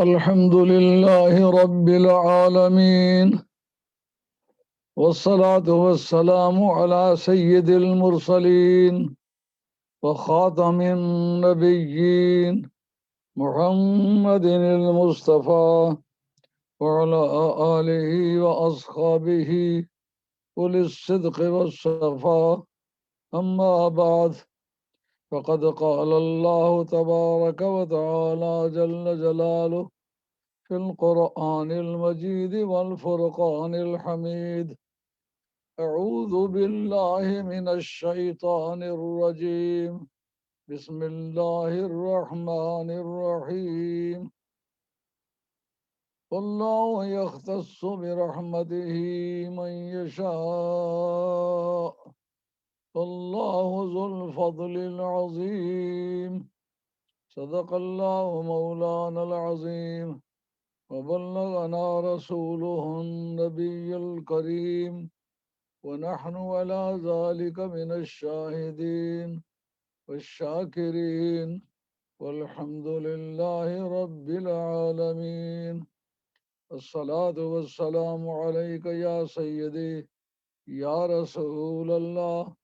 الحمد لله رب العالمين، والصلاة والسلام على سيد المرسلين وخاتم النبيين محمد المصطفى وعلى آله وأصحابه أولي الصدق والصفاء. أما بعد، فقد قال الله تبارك وتعالى جل جلاله في القرآن المجيد والفرقان الحميد: أعوذ بالله من الشيطان الرجيم، بسم الله الرحمن الرحيم. والله يختص برحمته من يشاء، والله ذو الفضل العظيم. صدق الله مولانا العظيم، وبلغنا رسوله النبي الكريم، ونحن على ذلك من الشاهدين والشاكرين، والحمد لله رب العالمين. الصلاة والسلام عليك يا سيدي يا رسول الله،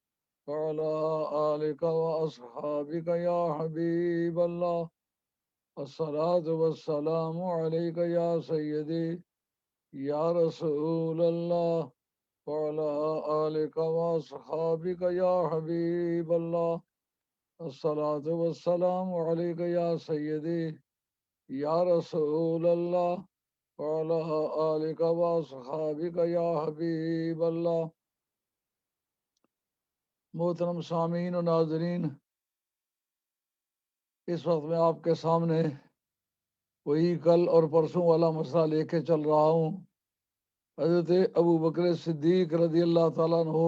وعلى آلك وأصحابك يا حبيب الله. الصلاة والسلام عليك يا سيدي يا رسول الله، وعلى آلك وأصحابك يا حبيب الله. الصلاة والسلام عليك يا سيدي يا رسول الله، وعلى آلك وأصحابك يا حبيب الله. محترم سامعین و ناظرین، اس وقت میں آپ کے سامنے وہی کل اور پرسوں والا مسئلہ لے کے چل رہا ہوں۔ حضرت ابو بکر صدیق رضی اللہ تعالیٰ عنہ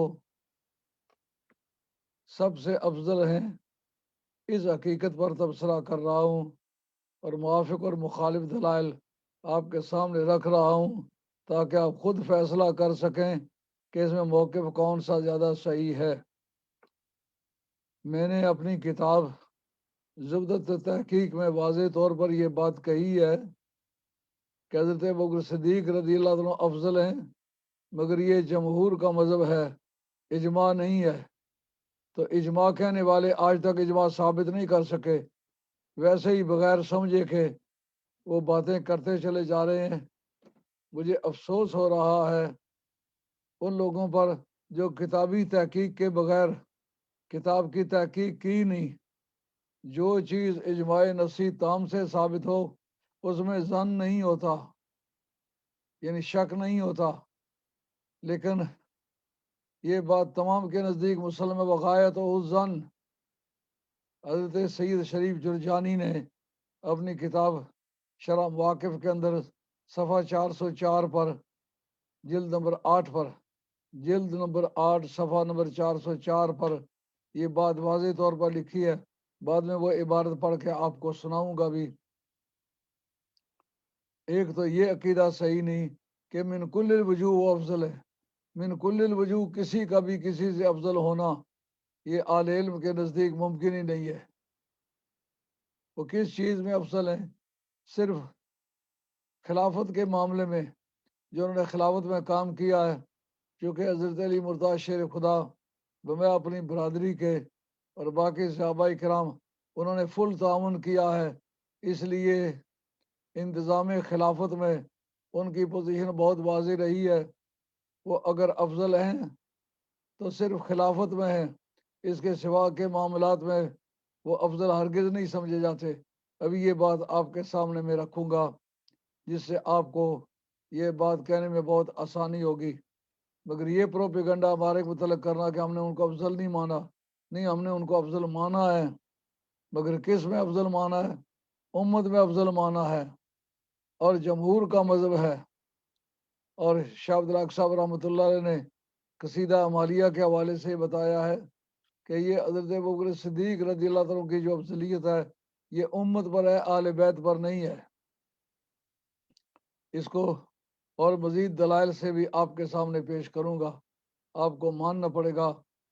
سب سے افضل ہیں، اس حقیقت پر تبصرہ کر رہا ہوں اور موافق اور مخالف دلائل آپ کے سامنے رکھ رہا ہوں تاکہ آپ خود فیصلہ کر سکیں کہ اس میں موقف کون سا زیادہ صحیح ہے۔ میں نے اپنی کتاب زبدۃ تحقیق میں واضح طور پر یہ بات کہی ہے کہ حضرت ابو بکر صدیق رضی اللہ عنہ افضل ہیں، مگر یہ جمہور کا مذہب ہے، اجماع نہیں ہے۔ تو اجماع کہنے والے آج تک اجماع ثابت نہیں کر سکے، ویسے ہی بغیر سمجھے کہ وہ باتیں کرتے چلے جا رہے ہیں۔ مجھے افسوس ہو رہا ہے ان لوگوں پر جو کتابی تحقیق کے بغیر کتاب کی تحقیق کی نہیں۔ جو چیز اجماع نصی تام سے ثابت ہو اس میں ظن نہیں ہوتا، یعنی شک نہیں ہوتا، لیکن یہ بات تمام کے نزدیک مسلم وغایت و الظن۔ حضرت سید شریف جرجانی نے اپنی کتاب شرح مواقف کے اندر صفحہ 404 پر جلد نمبر 8 پر جلد نمبر 8 صفحہ نمبر 404 پر یہ بات واضح طور پر لکھی ہے۔ بعد میں وہ عبارت پڑھ کے آپ کو سناؤں گا بھی۔ ایک تو یہ عقیدہ صحیح نہیں کہ من کل الوجوہ وہ افضل ہے، من کل الوجوہ کسی کا بھی کسی سے افضل ہونا یہ اہل علم کے نزدیک ممکن ہی نہیں ہے۔ وہ کس چیز میں افضل ہیں؟ صرف خلافت کے معاملے میں، جو انہوں نے خلافت میں کام کیا ہے، چونکہ حضرت علی مرتضیٰ شیر خدا بمے اپنی برادری کے اور باقی صحابہ کرام انہوں نے فل تعاون کیا ہے، اس لیے انتظام خلافت میں ان کی پوزیشن بہت واضح رہی ہے۔ وہ اگر افضل ہیں تو صرف خلافت میں ہیں، اس کے سوا کے معاملات میں وہ افضل ہرگز نہیں سمجھے جاتے۔ ابھی یہ بات آپ کے سامنے میں رکھوں گا جس سے آپ کو یہ بات کہنے میں بہت آسانی ہوگی۔ مگر یہ پروپیگنڈا ہمارے متعلق کرنا کہ ہم نے ان کو افضل نہیں مانا، نہیں، ہم نے ان کو افضل مانا ہے، مگر کس میں افضل مانا ہے؟ امت میں افضل مانا ہے، اور جمہور کا مذہب ہے۔ اور شاہ عبدالحق صاحب رحمۃ اللہ علیہ نے قصیدہ عمالیہ کے حوالے سے بتایا ہے کہ یہ حضرت ابو بکر صدیق رضی اللہ عنہ کی جو افضلیت ہے یہ امت پر ہے، آل بیت پر نہیں ہے۔ اس کو اور مزید دلائل سے بھی آپ کے سامنے پیش کروں گا، آپ کو ماننا پڑے گا۔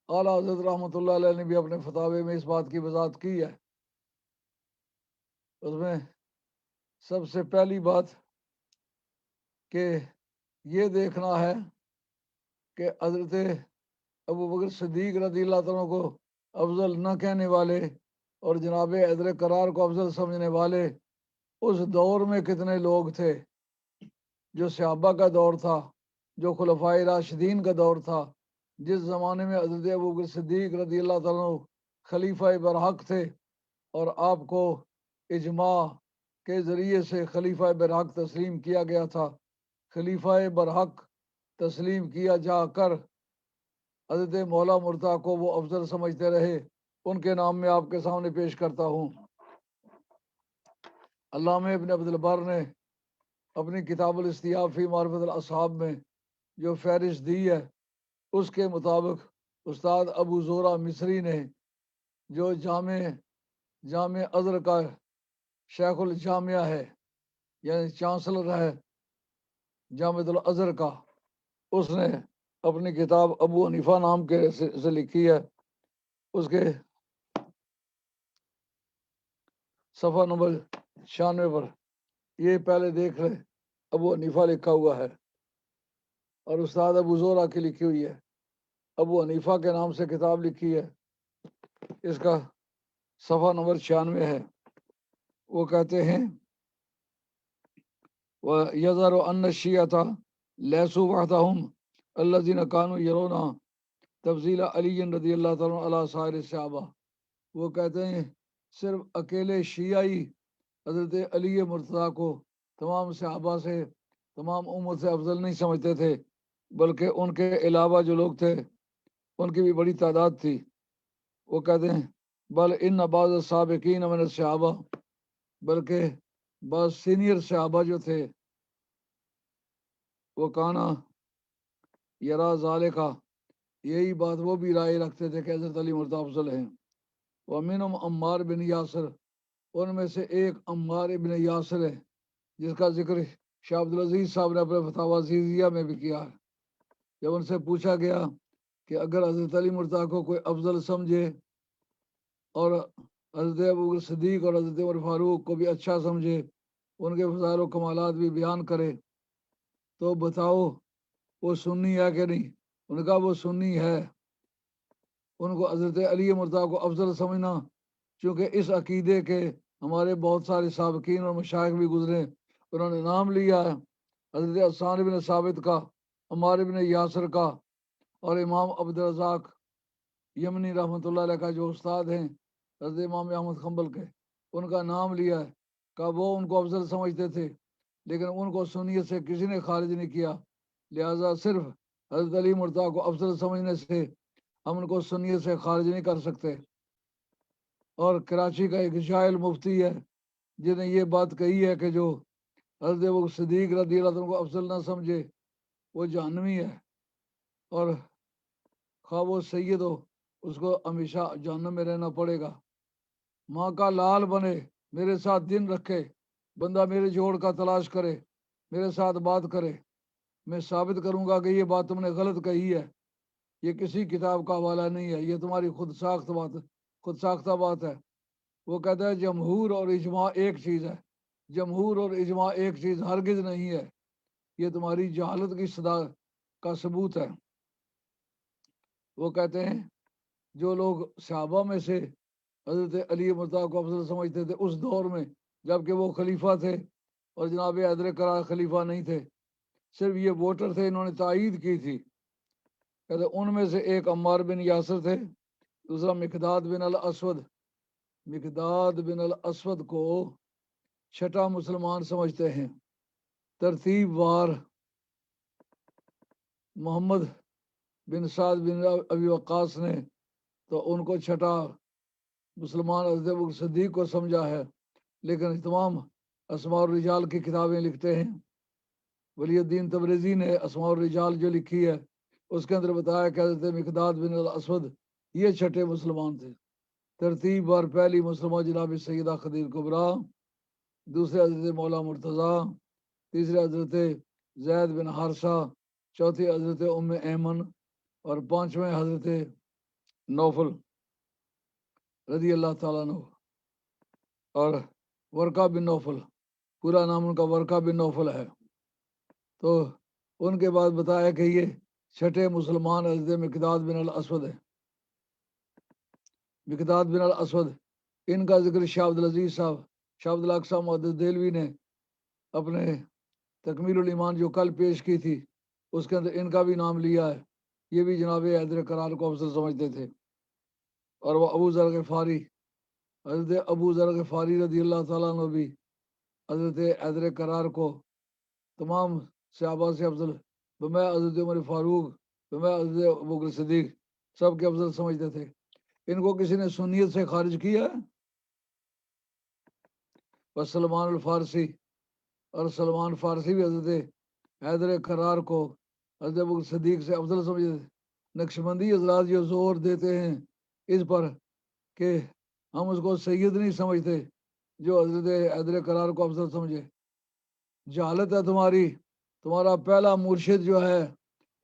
اعلیٰ حضرت رحمۃ اللہ علیہ نے بھی اپنے فتاوے میں اس بات کی وضاحت کی ہے۔ اس میں سب سے پہلی بات کہ یہ دیکھنا ہے کہ حضرت ابو بکر صدیق رضی اللہ تعالیٰ کو افضل نہ کہنے والے اور جناب حیدر کرار کو افضل سمجھنے والے اس دور میں کتنے لوگ تھے، جو صحابہ کا دور تھا، جو خلفائے راشدین کا دور تھا، جس زمانے میں حضرت ابو بکر صدیق رضی اللہ تعالیٰ خلیفہ برحق تھے اور آپ کو اجماع کے ذریعے سے خلیفہ برحق تسلیم کیا گیا تھا۔ خلیفہ برحق تسلیم کیا جا کر حضرت مولا مرتضیٰ کو وہ افضل سمجھتے رہے، ان کے نام میں آپ کے سامنے پیش کرتا ہوں۔ علامہ ابن عبد البر نے اپنی کتاب الاستیاب فی معرفت الاصحاب میں جو فہرست دی ہے، اس کے مطابق استاد ابو زورہ مصری نے جو جامع ازہر کا شیخ الجامعہ ہے، یعنی چانسلر ہے جامع الازہر کا، اس نے اپنی کتاب ابو حنیفہ نام کے سے لکھی ہے، اس کے صفحہ نمبر 96 پر یہ پہلے دیکھ لیں، ابو حنیفہ لکھا ہوا ہے اور استاد ابو زورہ کی لکھی ہوئی ہے، ابو حنیفہ کے نام سے کتاب لکھی ہے، اس کا صفحہ نمبر 96 ہے۔ وہ کہتے ہیں وَيَظْهَرُ أَنَّ الشِّيَعَةَ لَيْسُوا وَحْدَهُمْ الَّذِينَ كَانُوا يَرَوْنَ تفضیل علی رضی اللہ تعالیٰ علی سائر الصحابہ۔ وہ کہتے ہیں صرف اکیلے شیعی حضرت علی مرتضیٰ کو تمام صحابہ سے، تمام امت سے افضل نہیں سمجھتے تھے، بلکہ ان کے علاوہ جو لوگ تھے ان کی بھی بڑی تعداد تھی۔ وہ کہتے ہیں بل ان بعض السابقین من الصحابہ، بلکہ بعض سینئر صحابہ جو تھے وہ کانا یرا ذالکا، یہی بات وہ بھی رائے رکھتے تھے کہ حضرت علی مرتضیٰ افضل ہیں۔ ومنہم عمار بن یاسر، ان میں سے ایک عمار ابن یاسر ہے جس کا ذکر شاہ عبدالعزیز صاحب نے اپنے فتاوی عزیزیہ میں بھی کیا ہے۔ جب ان سے پوچھا گیا کہ اگر حضرت علی مرتضیٰ کو کوئی افضل سمجھے اور حضرت ابوبکر صدیق اور حضرت عمر فاروق کو بھی اچھا سمجھے، ان کے فضائل و کمالات بھی بیان کرے، تو بتاؤ وہ سنی ہے کہ نہیں؟ ان کا وہ سنی ہے۔ ان کو حضرت علی مرتضیٰ کو افضل سمجھنا، چونکہ اس عقیدے کے ہمارے بہت سارے سابقین اور مشائخ بھی گزرے، انہوں نے نام لیا ہے حضرت حسان بن ثابت کا، عمار بن یاسر کا، اور امام عبدالرزاق یمنی رحمۃ اللہ علیہ کا جو استاد ہیں حضرت امام احمد حنبل کے، ان کا نام لیا ہے، کہ وہ ان کو افضل سمجھتے تھے، لیکن ان کو سنیت سے کسی نے خارج نہیں کیا، لہٰذا صرف حضرت علی مرتضیٰ کو افضل سمجھنے سے ہم ان کو سنیت سے خارج نہیں کر سکتے۔ اور کراچی کا ایک جاہل مفتی ہے جس نے یہ بات کہی ہے کہ جو حضرت ابو صدیق رضی اللہ عنہ کو افضل نہ سمجھے وہ جہنمی ہے، اور خواہ وہ سید ہو اس کو ہمیشہ جہنم میں رہنا پڑے گا۔ ماں کا لال بنے، میرے ساتھ دن رکھے، بندہ میرے جوڑ کا تلاش کرے، میرے ساتھ بات کرے، میں ثابت کروں گا کہ یہ بات تم نے غلط کہی ہے، یہ کسی کتاب کا حوالہ نہیں ہے، یہ تمہاری خود ساختہ بات ہے۔ وہ کہتا ہے جمہور اور اجماع ایک چیز ہے، جمہور اور اجماع ایک چیز ہرگز نہیں ہے، یہ تمہاری جہالت کی صدا کا ثبوت ہے۔ وہ کہتے ہیں جو لوگ صحابہ میں سے حضرت علی مرتضیٰ کو افضل سمجھتے تھے اس دور میں جبکہ وہ خلیفہ تھے اور جناب حیدر کرار خلیفہ نہیں تھے، صرف یہ ووٹر تھے، انہوں نے تائید کی تھی، کہتے ان میں سے ایک عمار بن یاسر تھے، دوسرا مقداد بن الاسود۔ مقداد بن الاسود کو چھٹا مسلمان سمجھتے ہیں ترتیب وار۔ محمد بن سعد بن ابی وقاص نے تو ان کو چھٹا مسلمان حضرت ابوبکر صدیق کو سمجھا ہے، لیکن تمام اسماء الرجال کی کتابیں لکھتے ہیں۔ ولی الدین تبریزی نے اسماء الرجال جو لکھی ہے اس کے اندر بتایا کہ حضرت مقداد بن الاسود یہ چھٹے مسلمان تھے۔ ترتیب بار پہلی مسلمہ جناب سیدہ خدیجہ کبریٰ، دوسرے حضرت مولا مرتضیٰ، تیسرے حضرت زید بن حارثہ، چوتھی حضرت ام ایمن، اور پانچویں حضرت نوفل رضی اللہ تعالیٰ عنہ اور ورقہ بن نوفل۔ پورا نام ان کا ورقہ بن نوفل ہے۔ تو ان کے بعد بتایا کہ یہ چھٹے مسلمان حضرت مقداد بن الاسود ہے۔ مقداد بن الاسود، ان کا ذکر شاہ عبد العزیز صاحب، شاہ عبد الحق صاحب محدث دہلوی نے اپنے تکمیل الایمان جو کل پیش کی تھی اس کے اندر ان کا بھی نام لیا ہے۔ یہ بھی جناب حیدر کرار کو افضل سمجھتے تھے۔ اور وہ ابو ذر غفاری، حضرت ابو ذر غفاری رضی اللہ تعالیٰ عنہ بھی حضرت حیدر کرار کو تمام صحابہ سے افضل، بمیں حضرت عمر فاروق، بمیں حضرت ابوبکر صدیق سب کے افضل سمجھتے تھے۔ ان کو کسی نے سنیت سے خارج کیا ہے؟ بس سلمان الفارسی، اور سلمان فارسی بھی حضرت حیدر کرار کو حضرت ابوبکر صدیق سے افضل سمجھتے تھے۔ نقشبندی حضرات جو زور دیتے ہیں اس پر کہ ہم اس کو سید نہیں سمجھتے جو حضرت حیدر کرار کو افضل سمجھے، جہالت ہے تمہاری۔ تمہارا پہلا مرشد جو ہے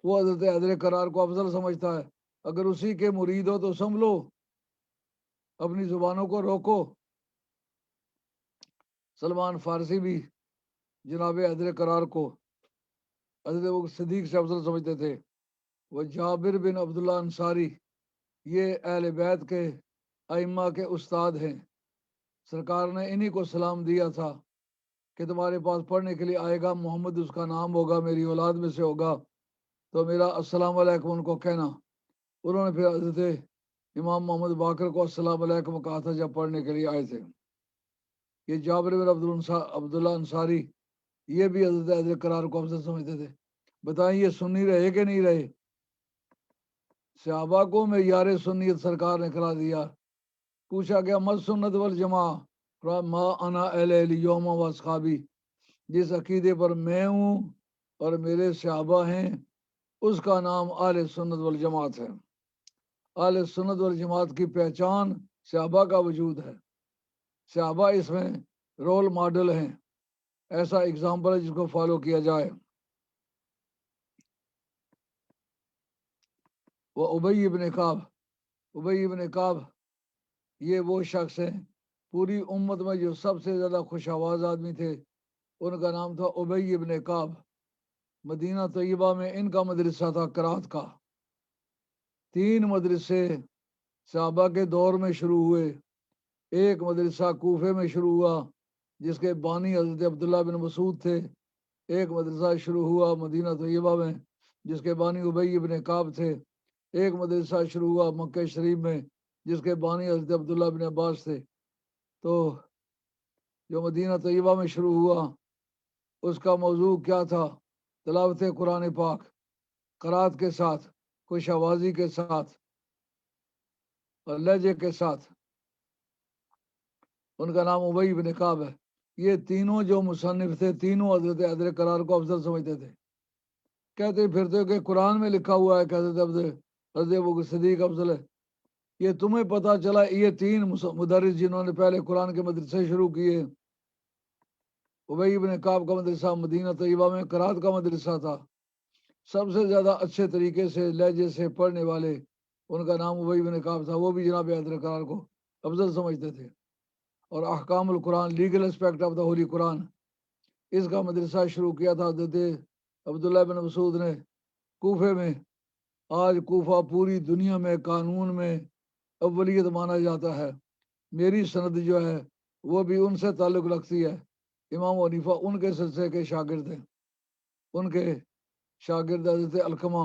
وہ حضرت حیدر کرار کو افضل سمجھتا ہے، اگر اسی کے مرید ہو تو سنبھلو، اپنی زبانوں کو روکو۔ سلمان فارسی بھی جناب حیدر کرار کو حضرت ابوبکر صدیق سے افضل سمجھتے تھے۔ وہ جابر بن عبداللہ انصاری، یہ اہل بیت کے ائمہ کے استاد ہیں۔ سرکار نے انہی کو سلام دیا تھا کہ تمہارے پاس پڑھنے کے لیے آئے گا، محمد اس کا نام ہوگا، میری اولاد میں سے ہوگا، تو میرا السلام علیکم ان کو کہنا۔ انہوں نے پھر حضرت امام محمد باقر کو السلام علیکم کہا تھا جب پڑھنے کے لیے آئے تھے۔ یہ جابر بن عبداللہ انصاری، یہ بھی حضرت حیدر کرار کو افضل سمجھتے تھے۔ بتائیں یہ سنی رہے کہ نہیں رہے؟ صحابہ کو معیار سنیت سرکار نے کرا دیا۔ پوچھا گیا مت سنت والجماع، ما انا اہل الیوم و اصحابی، جس عقیدے پر میں ہوں اور میرے صحابہ ہیں اس کا نام اہل سنت والجماعت ہے۔ اہل سنت والجماعت کی پہچان صحابہ کا وجود ہے۔ صحابہ اس میں رول ماڈل ہیں، ایسا اگزامپل ہے جس کو فالو کیا جائے۔ وہ ابی ابن کعب، ابی ابن کعب یہ وہ شخص ہیں پوری امت میں جو سب سے زیادہ خوش آواز آدمی تھے، ان کا نام تھا ابی ابن کعب۔ مدینہ طیبہ میں ان کا مدرسہ تھا قرات کا۔ 3 مدرسے صحابہ کے دور میں شروع ہوئے۔ ایک مدرسہ کوفے میں شروع ہوا جس کے بانی حضرت عبداللہ بن مسعود تھے۔ ایک مدرسہ شروع ہوا مدینہ طیبہ میں جس کے بانی ابی ابن کعب تھے۔ ایک مدرسہ شروع ہوا مکہ شریف میں جس کے بانی حضرت عبداللہ بن عباس تھے۔ تو جو مدینہ طیبہ میں شروع ہوا اس کا موضوع کیا تھا؟ تلاوت قرآن پاک، قرات کے ساتھ، خوش آوازی کے ساتھ اور لہجے کے ساتھ۔ ان کا نام ابی بن کعب ہے۔ یہ تینوں جو مصنف تھے تینوں حضرت حیدر کرار کو افضل سمجھتے تھے۔ کہتے پھرتے کہ قرآن میں لکھا ہوا ہے کہ حضرت ابوبکر صدیق افضل ہے۔ یہ تمہیں پتہ چلا یہ 3 مدرس جنہوں نے پہلے قرآن کے مدرسے شروع کیے، ابی بن کعب کا مدرسہ مدینہ طیبہ میں قرات کا مدرسہ تھا، سب سے زیادہ اچھے طریقے سے لہجے سے پڑھنے والے ان کا نام ابی بن کعب تھا، وہ بھی جناب حیدر کرار کو افضل سمجھتے تھے۔ اور احکام القرآن، legal aspect of the holy Quran, اس کا مدرسہ شروع کیا تھا حضرت عبداللہ بن مسعود نے کوفے میں۔ آج کوفہ پوری دنیا میں قانون میں اولیت مانا جاتا ہے۔ میری سند جو ہے وہ بھی ان سے تعلق رکھتی ہے۔ امام حنیفہ ان کے سلسلے کے شاگرد ہیں۔ ان کے شاگرد حضرت علقمہ،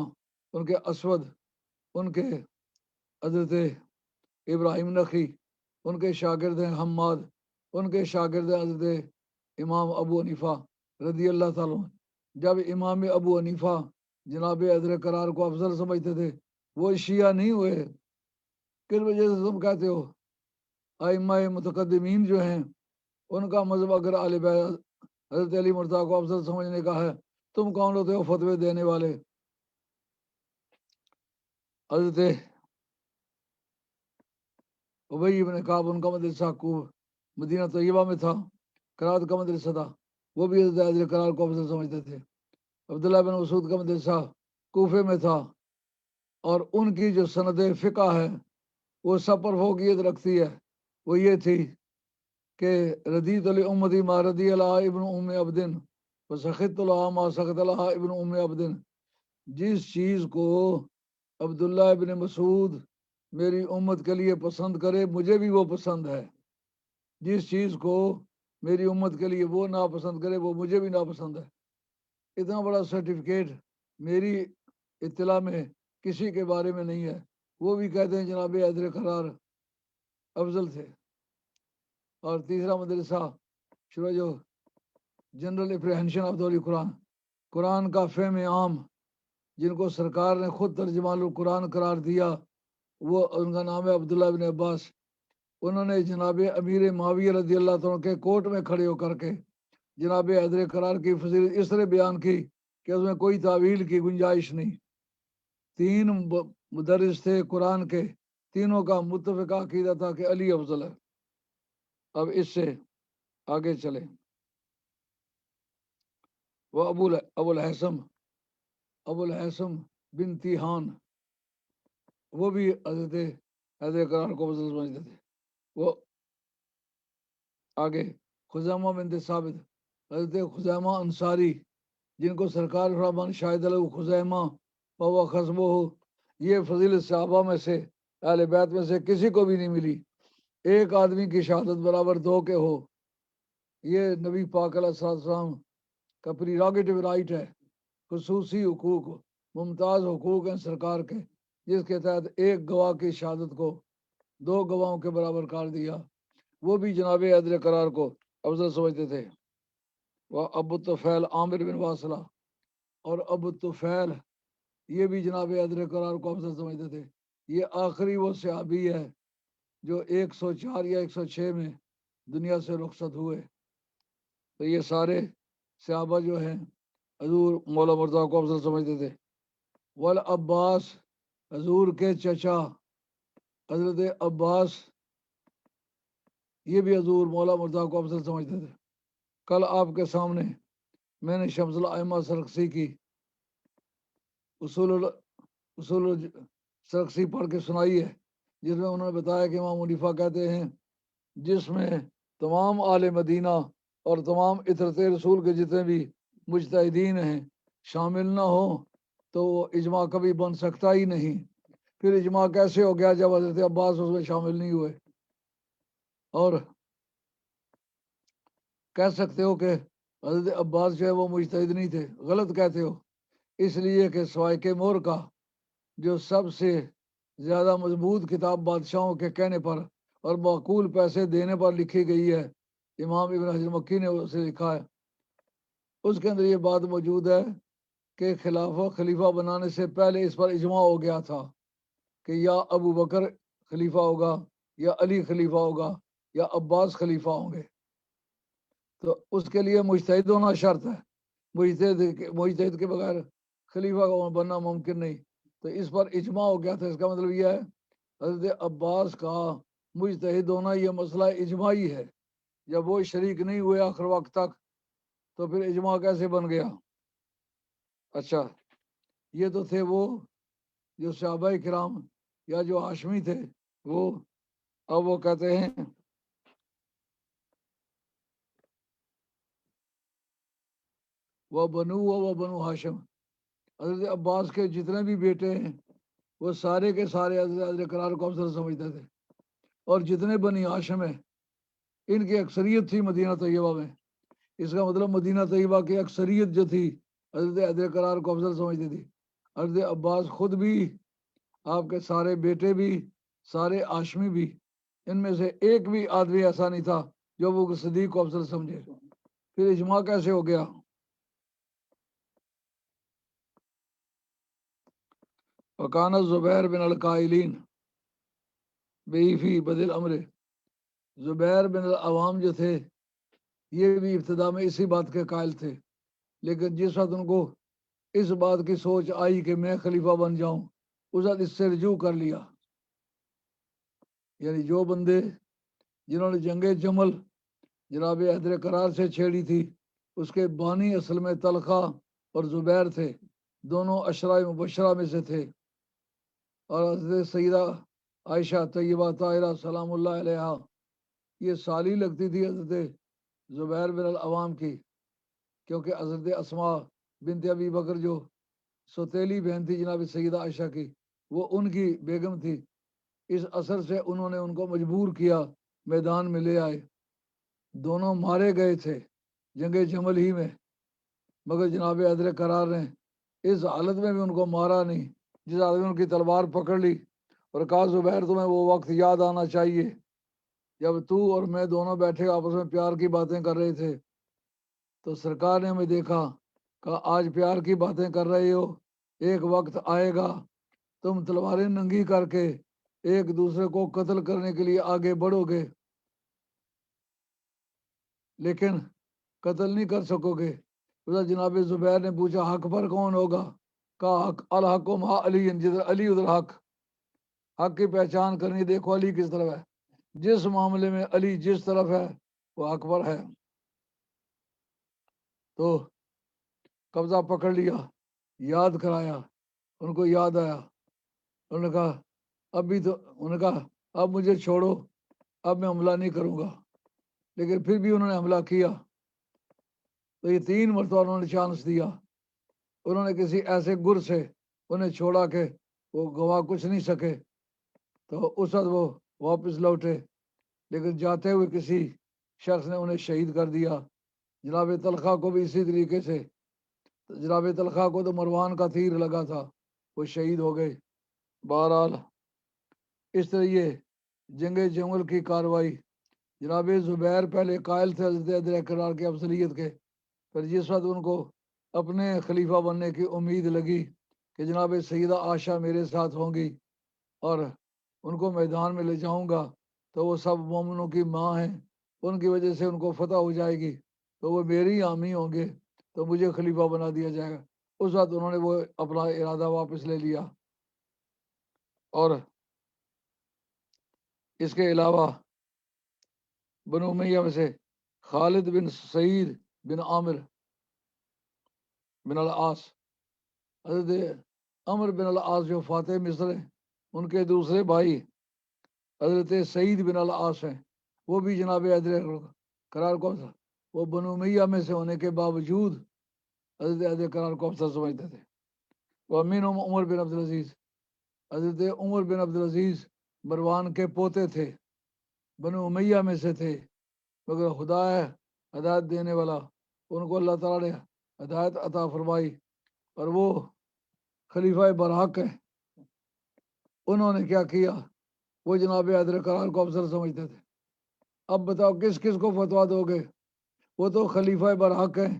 ان کے اسود، ان کے حضرت ابراہیم نخعی، ان کے شاگرد ہیں حماد، ان کے شاگرد ہیں حضرت امام ابو حنیفہ رضی اللہ تعالیٰ عنہ۔ جب امام ابو حنیفہ جناب حیدر کرار کو افضل سمجھتے تھے وہ شیعہ نہیں ہوئے، کس وجہ سے تم کہتے ہو؟ ائمہ متقدمین جو ہیں ان کا مذہب اگر اہل بیت حضرت علی مرتضیٰ کو افضل سمجھنے کا ہے، تم کون ہوتے ہو فتوے دینے والے؟ حضرت ابی بن کعب ان کا مدرسہ مدینہ طیبہ میں تھا، قرات کا مدرسہ تھا، وہ بھی حضرت حیدر کرار کو افضل سمجھتے تھے۔ عبداللہ بن مسعود کا مدرسہ کوفے میں تھا، اور ان کی جو سند فقہ ہے وہ سب پر فوقیت رکھتی ہے۔ وہ یہ تھی کہ ردیت لامتی ما رضی اللہ ابن ام عبدن وسخط اللہ ما سخط اللہ ابن ام عبدن، جس چیز کو عبداللہ ابن مسعود میری امت کے لیے پسند کرے مجھے بھی وہ پسند ہے، جس چیز کو میری امت کے لیے وہ ناپسند کرے وہ مجھے بھی ناپسند ہے۔ اتنا بڑا سرٹیفکیٹ میری اطلاع میں کسی کے بارے میں نہیں ہے۔ وہ بھی کہتے ہیں جناب حیدر قرار افضل تھے۔ اور تیسرا مدرسہ شروع جو جنرل اپریہنشن آف دوری قرآن، قرآن کا فہم عام، جن کو سرکار نے خود ترجمان القرآن قرار دیا، وہ ان کا نام ہے عبداللہ ابن عباس۔ انہوں نے جناب امیر معاویہ رضی اللہ عنہ کے کوٹ میں کھڑے ہو کر کے جناب حیدر قرار کی فضیلت اس طرح بیان کی کہ اس میں کوئی تعویل کی گنجائش نہیں۔ تین مدرس تھے قرآن کے، تینوں کا متفقہ عقیدہ تھا کہ علی افضل ہے۔ اب اس سے آگے چلیں، وہ ابو الحسم بن تیحان، وہ بھی حضرت حیدر قرار کو افضل سمجھتے تھے۔ وہ آگے خزیمہ بن ثابت، حضرت خزیمہ انصاری، جن کو سرکار فرمان شاہد علیہ خزیمہ و خصبہ ہو، یہ فضیلت صحابہ میں سے اہل بیت میں سے کسی کو بھی نہیں ملی۔ ایک آدمی کی شہادت برابر دو کے ہو، یہ نبی پاک علیہ السلام کا پریروگیٹو رائٹ ہے، خصوصی حقوق، ممتاز حقوق ہیں سرکار کے، جس کے تحت ایک گواہ کی شہادت کو دو گواہوں کے برابر کر دیا۔ وہ بھی جناب حیدر قرار کو افضل سمجھتے تھے۔ وہ ابو طفیل عامر بن واصلہ، اور ابو طفیل یہ بھی جناب حیدر قرار کو افضل سمجھتے تھے۔ یہ آخری وہ صحابی ہے جو 104 یا 106 میں دنیا سے رخصت ہوئے۔ تو یہ سارے صحابہ جو ہیں حضور مولا مرتضیٰ کو افضل سمجھتے تھے۔ والعباس، حضور کے چچا حضرت عباس، یہ بھی حضور مولا مرتضیٰ کو افضل سمجھتے تھے۔ کل آپ کے سامنے میں نے شمس الائمہ سرخسی کی اصول سرخسی پڑھ کے سنائی ہے، جس میں انہوں نے بتایا کہ امام حنیفہ کہتے ہیں جس میں تمام آل مدینہ اور تمام اطرت رسول کے جتنے بھی مجتہدین ہیں شامل نہ ہوں تو وہ اجماع کبھی بن سکتا ہی نہیں۔ پھر اجماع کیسے ہو گیا جب حضرت عباس اس میں شامل نہیں ہوئے؟ اور کہہ سکتے ہو کہ حضرت عباس جو ہے وہ مجتہد نہیں تھے، غلط کہتے ہو، اس لیے کہ سوائے کے مور کا جو سب سے زیادہ مضبوط کتاب بادشاہوں کے کہنے پر اور معقول پیسے دینے پر لکھی گئی ہے، امام ابن حجر مکی نے اسے لکھا ہے، اس کے اندر یہ بات موجود ہے کہ خلیفہ بنانے سے پہلے اس پر اجماع ہو گیا تھا کہ یا ابو بکر خلیفہ ہوگا، یا علی خلیفہ ہوگا، یا عباس خلیفہ ہوں گے۔ تو اس کے لیے مجتہد ہونا شرط ہے، مجتہد کے بغیر خلیفہ کا بننا ممکن نہیں۔ تو اس پر اجماع ہو گیا تھا، اس کا مطلب یہ ہے حضرت عباس کا مجتہد ہونا یہ مسئلہ اجماعی ہے۔ جب وہ شریک نہیں ہوئے آخر وقت تک تو پھر اجماع کیسے بن گیا؟ اچھا، یہ تو تھے وہ جو صحابہ کرام یا جو ہاشمی تھے وہ۔ اب وہ کہتے ہیں وہ بنو ہاشم، حضرت عباس کے جتنے بھی بیٹے ہیں وہ سارے کے سارے حضرت قرار کو افضل سمجھتے تھے، اور جتنے بنی ہاشم ہیں ان کی اکثریت تھی مدینہ طیبہ میں۔ اس کا مطلب مدینہ طیبہ کی اکثریت جو تھی حضرت حیدر قرار کو افضل سمجھتی تھی۔ حضرت عباس خود بھی، آپ کے سارے بیٹے بھی، سارے ہاشمی بھی، ان میں سے ایک بھی آدمی ایسا نہیں تھا جو وہ صدیق کو افضل سمجھے۔ پھر اجماع کیسے ہو گیا؟ وکان زبیر بن القائلین بیفی بدل امر، زبیر بن العوام جو تھے یہ بھی ابتدا میں اسی بات کے قائل تھے، لیکن جس وقت ان کو اس بات کی سوچ آئی کہ میں خلیفہ بن جاؤں، اس وقت اس سے رجوع کر لیا۔ یعنی جو بندے جنہوں نے جنگ جمل جناب حیدر قرار سے چھیڑی تھی اس کے بانی اصل میں طلحہ اور زبیر تھے، دونوں عشرہ مبشرہ میں سے تھے، اور حضرت سیدہ عائشہ طیبہ طاہرہ سلام اللہ علیہا یہ سالی لگتی تھی حضرت زبیر بن العوام کی، کیونکہ حضرت اسماء بنت ابی بکر جو سوتیلی بہن تھی جناب سیدہ عائشہ کی، وہ ان کی بیگم تھی۔ اس اثر سے انہوں نے ان کو مجبور کیا، میدان میں لے آئے۔ دونوں مارے گئے تھے جنگ جمل ہی میں، مگر جناب حضرت قرار نے اس حالت میں بھی ان کو مارا نہیں، جس آدمی ان کی تلوار پکڑ لی اور کہا زبیر تمہیں وہ وقت یاد آنا چاہیے جب تو اور میں دونوں بیٹھے آپس میں پیار کی باتیں کر رہے تھے، تو سرکار نے ہمیں دیکھا، کہا آج پیار کی باتیں کر رہے ہو، ایک وقت آئے گا تم تلواریں ننگی کر کے ایک دوسرے کو قتل کرنے کے لیے آگے بڑھو گے، لیکن قتل نہیں کر سکو گے۔ جناب زبیر نے پوچھا حق پر کون ہوگا؟ کہا حق الحق مع علی، جدھر علی ادھر حق۔ حق کی پہچان کرنی، دیکھو علی کس طرف ہے، جس معاملے میں علی جس طرف ہے وہ حق پر ہے۔ تو قبضہ پکڑ لیا، یاد کرایا، ان کو یاد آیا، انہوں نے کہا اب بھی تو، انہوں نے کہا اب مجھے چھوڑو، اب میں حملہ نہیں کروں گا، لیکن پھر بھی انہوں نے حملہ کیا۔ تو یہ 3 مرتبہ انہوں نے چانس دیا، انہوں نے کسی ایسے گر سے انہیں چھوڑا کہ وہ گواہ کچھ نہیں سکے، تو اس وقت وہ واپس لوٹے، لیکن جاتے ہوئے کسی شخص نے انہیں شہید کر دیا۔ جناب طلحہ کو بھی اسی طریقے سے، جناب طلحہ کو تو مروان کا تیر لگا تھا، وہ شہید ہو گئے۔ بہرحال اس طرح یہ جنگ جمل کی کاروائی، جناب زبیر پہلے قائل تھے حضرت عدر اقرار کے افضلیت کے، پھر جس وقت ان کو اپنے خلیفہ بننے کی امید لگی کہ جناب سیدہ عائشہ میرے ساتھ ہوں گی اور ان کو میدان میں لے جاؤں گا تو وہ سب مومنوں کی ماں ہیں، ان کی وجہ سے ان کو فتح ہو جائے گی، تو وہ میری حامی ہوں گے، تو مجھے خلیفہ بنا دیا جائے گا۔ اس وقت انہوں نے وہ اپنا ارادہ واپس لے لیا۔ اور اس کے علاوہ بنو امیہ میں سے خالد بن سعید بن عامر بن العاص، حضرت عمر بن العاص جو فاتح مصر ہیں، ان کے دوسرے بھائی حضرت سعید بن العاص ہیں، وہ بھی جناب حضرت قرار کو وہ بنو امیہ میں سے ہونے کے باوجود حضرت حضرت قرار کو افسر سمجھتے تھے۔ وہ امین عمر بن عبدالعزیز، حضرت عمر بن عبدالعزیز مروان کے پوتے تھے، بنو امیہ میں سے تھے، مگر خدا ہے ہدایت دینے والا، ان کو اللہ تعالیٰ نے ہدایت عطا فرمائی اور وہ خلیفہ برحق ہیں۔ انہوں نے کیا کیا، وہ جناب حیدر قرار کو افسر سمجھتے تھے۔ اب بتاؤ کس کس کو فتویٰ دو گے؟ وہ تو خلیفہ برحق ہیں،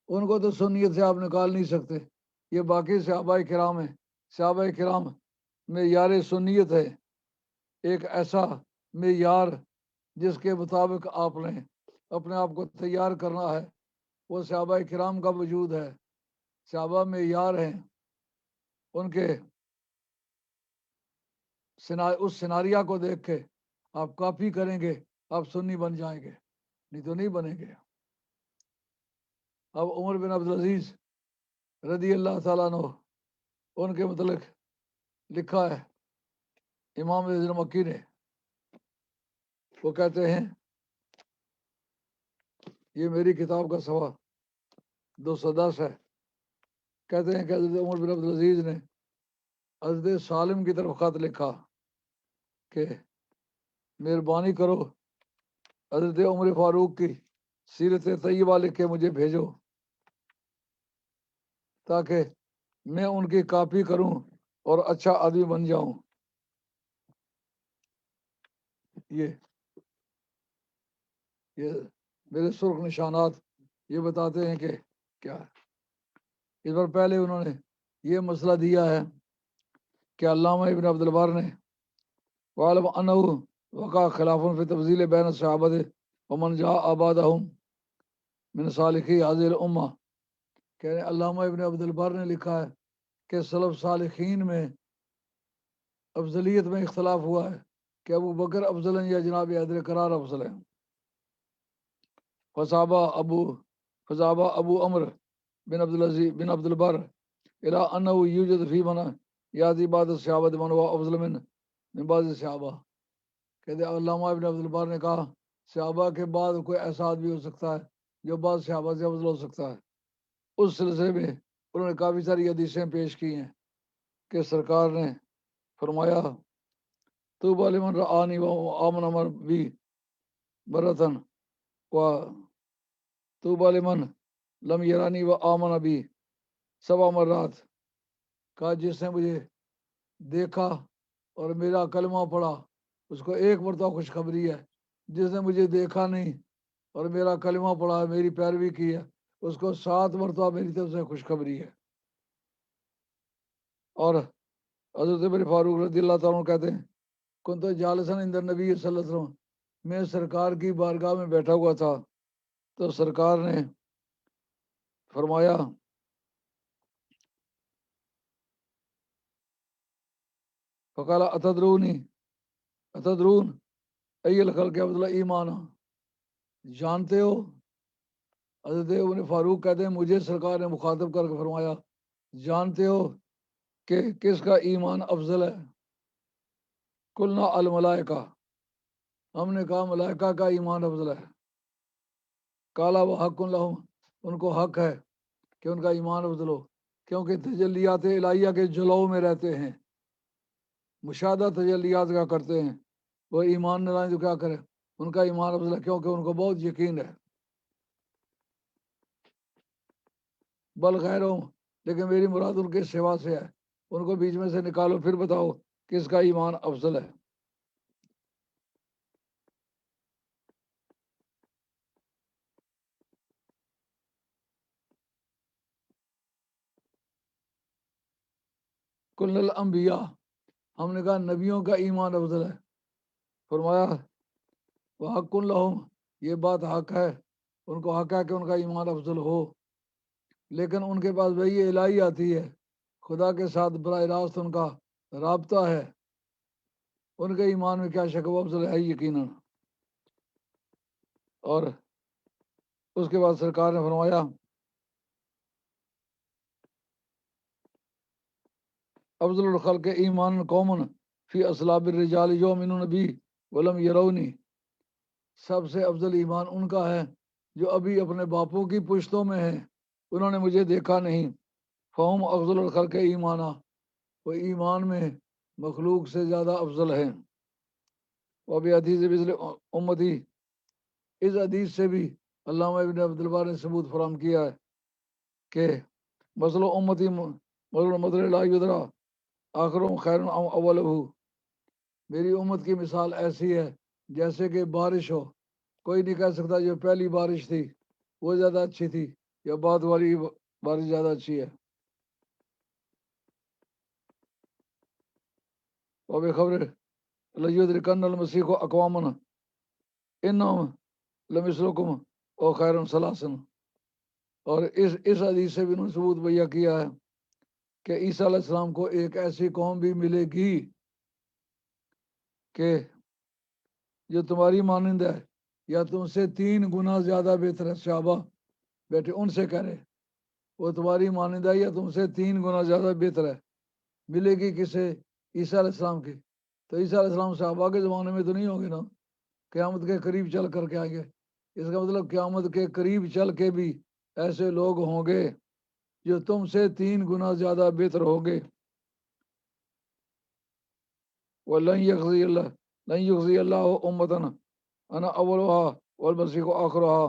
ان کو تو سنیت سے آپ نکال نہیں سکتے۔ یہ باقی صحابہ کرام ہیں، صحابہ کرام معیار سنیت ہے، ایک ایسا معیار جس کے مطابق آپ نے اپنے آپ کو تیار کرنا ہے، وہ صحابہ کرام کا وجود ہے۔ صحابہ معیار ہیں، ان کے اس سناریہ کو دیکھ کے آپ کاپی کریں گے، آپ سنی بن جائیں گے، نہیں تو نہیں بنیں گے۔ اب عمر بن عبدالعزیز رضی اللہ تعالیٰ عنہ، ان کے متعلق لکھا ہے امام ابن مکی نے، وہ کہتے ہیں، یہ میری کتاب کا صفحہ 210 ہے، کہتے ہیں کہ حضرت عمر بن عبدالعزیز نے حضرت سالم کی طرف خط لکھا کہ مہربانی کرو حضرت عمر فاروق کی سیرت طیبہ لکھ کے مجھے بھیجو تاکہ میں ان کی کاپی کروں اور اچھا آدمی بن جاؤں۔ یہ میرے سرخ نشانات یہ بتاتے ہیں کہ کیا ہے۔ اس بار پہلے انہوں نے یہ مسئلہ دیا ہے کہ علامہ ابن عبد البر نے وعلم انہ وقع خلاف فی تفضیل بین الصحابۃ ومن جاء آبادہم من صالحی هذه الامہ، کہ علامہ ابن عبد البر نے لکھا ہے کہ سلف صالحین میں افضلیت میں اختلاف ہوا ہے کہ ابو بکر افضل ہیں یا جناب حیدر قرار افضل ہیں۔ فصابہ ابو عمر بن عبدالعزیز بن عبد البر الى انہ یوجد فی من یاتی بعد الصحابۃ من هو افضل من بعض الصحابہ، کہتے علامہ ابن عبد البر نے کہا صحابہ کے بعد کوئی ایسا آدمی ہو سکتا ہے جو بعض صحابہ سے افضل ہو سکتا ہے. اس سلسلے میں انہوں نے کافی ساری حدیثیں پیش کی ہیں کہ سرکار نے فرمایا طوبی لمن رآنی و آمن امر بھی برتن و طوبی لمن لم یرانی و آمن بھی 7 مرات. کہا جس نے مجھے دیکھا اور میرا کلمہ پڑھا اس کو ایک مرتبہ خوشخبری ہے. جس نے مجھے دیکھا نہیں اور میرا کلمہ پڑھا ہے، میری پیروی کی ہے، اس کو 7 مرتبہ میری طرف سے خوشخبری ہے. اور حضرت عمر فاروق رضی اللہ تعالیٰ عنہ کہتے ہیں کنت جالسا عند النبی صلی اللہ علیہ وسلم، میں سرکار کی بارگاہ میں بیٹھا ہوا تھا تو سرکار نے فرمایا فقال اتدرون ای الخلق افضل ایمانا، جانتے ہو؟ حضرت عمر فاروق کہتے ہیں مجھے سرکار نے مخاطب کر کے فرمایا جانتے ہو کہ کس کا ایمان افضل ہے؟ قلنا الملائکہ، ہم نے کہا ملائکہ کا ایمان افضل ہے. کالا و حق لہم، ان کو حق ہے کہ ان کا ایمان افضل ہو، کیونکہ تجلیات الہیہ کے جلو میں رہتے ہیں، مشاہدہ تجلیات کا کرتے ہیں. وہ ایمان نہ لائیں تو کیا کرے؟ ان کا ایمان افضل ہے کیونکہ ان کو بہت یقین ہے. بل غیروں، لیکن میری مراد ان کے سوا سے ہے، ان کو بیچ میں سے نکالو پھر بتاؤ کس کا ایمان افضل ہے. کل الانبیاء، ہم نے کہا نبیوں کا ایمان افضل ہے. فرمایا وہ حق لہم، یہ بات حق ہے، ان کو حق ہے کہ ان کا ایمان افضل ہو، لیکن ان کے پاس وہی الہی آتی ہے، خدا کے ساتھ براہ راست ان کا رابطہ ہے، ان کے ایمان میں کیا شک و افضل ہے یقیناً. اور اس کے بعد سرکار نے فرمایا افضل الخلق ایمان قوم فی اصلاب الرجال یؤمنون بی ولم یرونی، سب سے افضل ایمان ان کا ہے جو ابھی اپنے باپوں کی پشتوں میں ہیں، انہوں نے مجھے دیکھا نہیں. فہم افضل الخلق ایمانا، وہ ایمان میں مخلوق سے زیادہ افضل ہیں. وہ بھی حدیث مثل امتی، اس حدیث سے بھی علامہ ابن عبد البر نے ثبوت فراہم کیا ہے کہ مثل امتی مثل لا یدرا آخروں خیر اولہ، میری امت کی مثال ایسی ہے جیسے کہ بارش ہو، کوئی نہیں کہہ سکتا جو پہلی بارش تھی وہ زیادہ اچھی تھی یا بعد والی بارش زیادہ اچھی ہے. وب خبر لیدرکن المسیح اقوام انہم لمثلکم او خیر ثلاثن، اور اس حدیث سے بھی انہوں نے ثبوت بیان کیا ہے کہ عیسیٰ علیہ السلام کو ایک ایسی قوم بھی ملے گی کہ جو تمہاری مانند ہے یا تم سے 3 گنا زیادہ بہتر ہے. صحابہ بیٹھے ان سے کہہ رہے وہ تمہاری مانند ہے یا تم سے 3 گنا زیادہ بہتر ہے. ملے گی کسے؟ عیسیٰ علیہ السلام کی. تو عیسیٰ علیہ السلام صحابہ کے زمانے میں تو نہیں ہوں گے نا، قیامت کے قریب چل کر کے آئیں گے. اس کا مطلب قیامت کے قریب چل کے بھی ایسے لوگ ہوں گے جو تم سے 3 گنا زیادہ بہتر ہوں گے. وَلَن يُخْزِيَ اللَّهُ أُمَّةً أَنَا أَوَّلُهَا وَالْمَسِيحُ آخِرُهَا،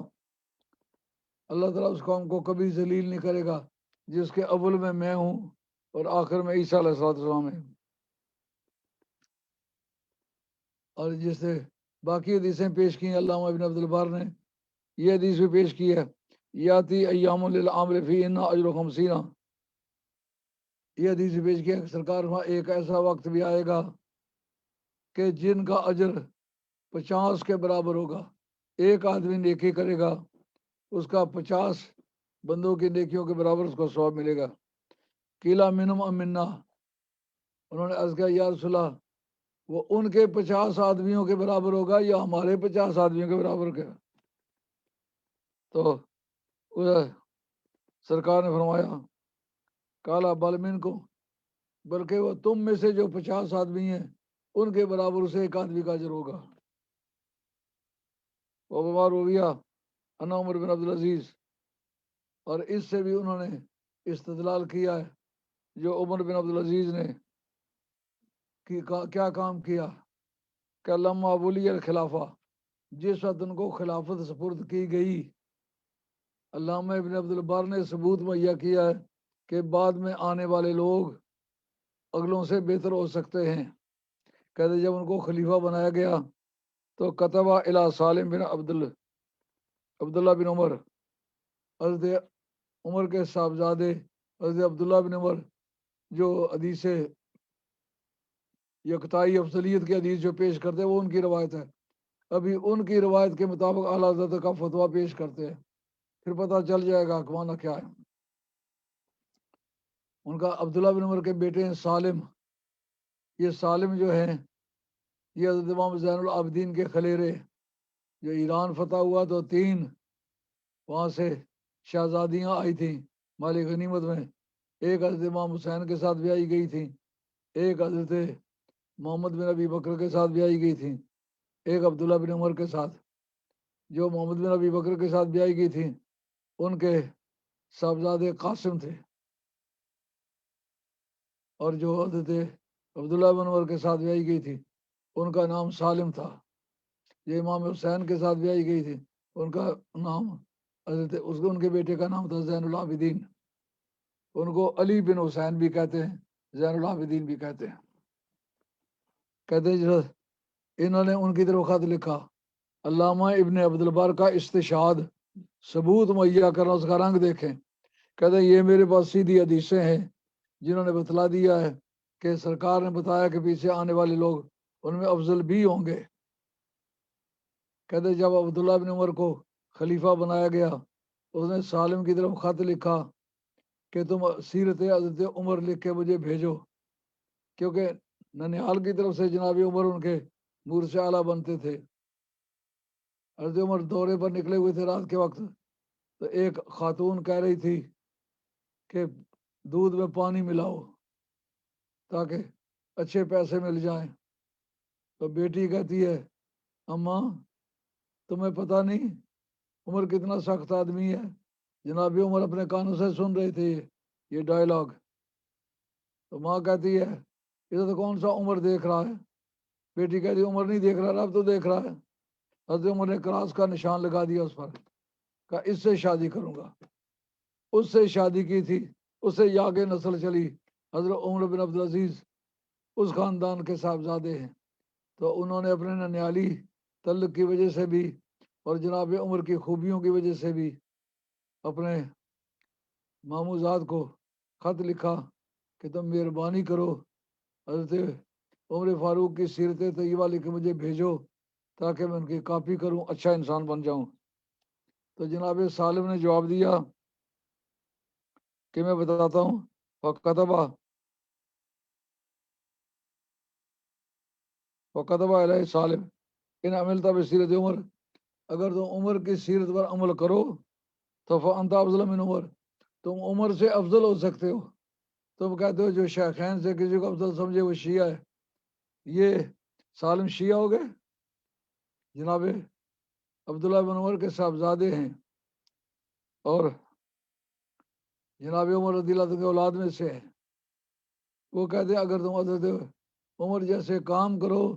اللہ تعالیٰ اس قوم کو کبھی ذلیل نہیں کرے گا جس کے اول میں ہوں اور آخر میں عیسیٰ علیہ السلام ہے. اور جس سے باقی حدیثیں پیش کی ہیں علامہ ابن عبد البر نے، یہ حدیث بھی پیش کی ہے یاتی ایام للعامل فیہن اجر 50، یہ حدیث بھی پیش کیا کہ سرکار وہاں ایک ایسا وقت بھی آئے گا کہ جن کا اجر 50 کے برابر ہوگا. ایک آدمی نیکی کرے گا اس کا 50 بندوں کی نیکیوں کے برابر اس کو ثواب ملے گا. قیل منہم ام منا، انہوں نے عرض کیا یا رسول اللہ وہ ان کے 50 آدمیوں کے برابر ہوگا یا ہمارے 50 آدمیوں کے برابر ہوگا؟ تو سرکار نے فرمایا کالا بل منکم، بلکہ وہ تم میں سے جو 50 آدمی ہیں ان کے برابر اسے ایک آدمی کا اجر ہوگا. وہ بیمار ہو گیا انا عمر بن عبدالعزیز، اور اس سے بھی انہوں نے استدلال کیا ہے جو عمر بن عبدالعزیز نے کیا کام کیا کہ لما ولی الخلافہ، جس وقت ان کو خلافت سپرد کی گئی، علامہ ابن عبد البر نے ثبوت مہیا کیا ہے کہ بعد میں آنے والے لوگ اگلوں سے بہتر ہو سکتے ہیں۔ کہتے جب ان کو خلیفہ بنایا گیا تو کتبہ الی سالم بن عبداللہ بن عمر، حضرت عمر کے صاحبزادے حضرت عبداللہ بن عمر جو حدیث یکتائی افضلیت کی حدیث جو پیش کرتے ہیں وہ ان کی روایت ہے، ابھی ان کی روایت کے مطابق اعلیٰ حضرت کا فتویٰ پیش کرتے ہیں، پھر پتہ چل جائے گا معنی کیا ہے۔ ان کا عبداللہ بن عمر کے بیٹے ہیں سالم، یہ سالم جو ہیں یہ حضرت امام زین العابدین کے خلیرے، جو ایران فتح ہوا تو 3 وہاں سے شہزادیاں آئی تھیں مال غنیمت میں، ایک حضرت امام حسین کے ساتھ بیائی گئی تھیں، ایک حضرت محمد بن ابی بکر کے ساتھ بیائی گئی تھیں، ایک عبداللہ بن عمر کے ساتھ۔ جو محمد بن ابی بکر کے ساتھ بیائی گئی تھیں ان کے صاحبزادے قاسم تھے، اور جو حضرت عبداللہ بن عمر کے ساتھ بیائی گئی تھی ان کا نام سالم تھا۔ جو امام حسین کے ساتھ بیائی گئی تھی ان کا نام حضرت ان کے بیٹے کا نام تھا زین العابدین، ان کو علی بن حسین بھی کہتے ہیں، زین العابدین بھی کہتے ہیں۔ کہتے ہیں جو انہوں نے ان کی طرف خط لکھا، علامہ ابن عبد البر کا استشہاد، ثبوت مہیا کرنا، اس کا رنگ دیکھیں۔ کہتے ہیں یہ میرے پاس سیدھی حدیثیں ہیں جنہوں نے بتلا دیا ہے کہ سرکار نے بتایا کہ پیچھے آنے والے لوگ ان میں افضل بھی ہوں گے۔ کہتے ہیں جب عبداللہ بن عمر کو خلیفہ بنایا گیا اس نے سالم کی طرف خط لکھا کہ تم سیرت حضرت عمر لکھ کے مجھے بھیجو، کیونکہ ننیال کی طرف سے جناب عمر ان کے مور سے اعلیٰ بنتے تھے۔ حضرت عمر دورے پر نکلے ہوئے تھے رات کے وقت، تو ایک خاتون کہہ رہی تھی کہ دودھ میں پانی ملاؤ تاکہ اچھے پیسے مل جائیں، تو بیٹی کہتی ہے اماں تمہیں پتہ نہیں عمر کتنا سخت آدمی ہے؟ جناب عمر اپنے کانوں سے سن رہے تھے یہ ڈائلاگ، تو ماں کہتی ہے ادھر تو کون سا عمر دیکھ رہا ہے؟ بیٹی کہتی ہے عمر نہیں دیکھ رہا، رب تو دیکھ رہا ہے۔ حضرت عمر نے کراس کا نشان لگا دیا اس پر، کہا اس سے شادی کروں گا۔ اس سے شادی کی تھی، اس سے آگے نسل چلی، حضرت عمر بن عبدالعزیز اس خاندان کے صاحبزادے ہیں، تو انہوں نے اپنے ننیالی تعلق کی وجہ سے بھی اور جناب عمر کی خوبیوں کی وجہ سے بھی اپنے ماموزاد کو خط لکھا کہ تم مہربانی کرو حضرت عمر فاروق کی سیرت طیبہ لکھ کے مجھے بھیجو تاکہ میں ان کی کاپی کروں، اچھا انسان بن جاؤں۔ تو جناب سالم نے جواب دیا کہ میں بتاتا ہوں، وقتبہ علیہ سالم ان عملتا بسیرت عمر، اگر تم عمر کی سیرت پر عمل کرو تو فانت افضل من عمر، تم عمر سے افضل ہو سکتے ہو۔ تم کہتے ہو جو شیخین سے کسی کو افضل سمجھے وہ شیعہ ہے، یہ سالم شیعہ ہو گئے؟ جناب عبداللہ بن عمر کے صاحبزادے ہیں اور جناب عمر رضی اللہ عنہ کے اولاد میں سے ہیں، وہ کہتے ہیں اگر تم حضرت عمر جیسے کام کرو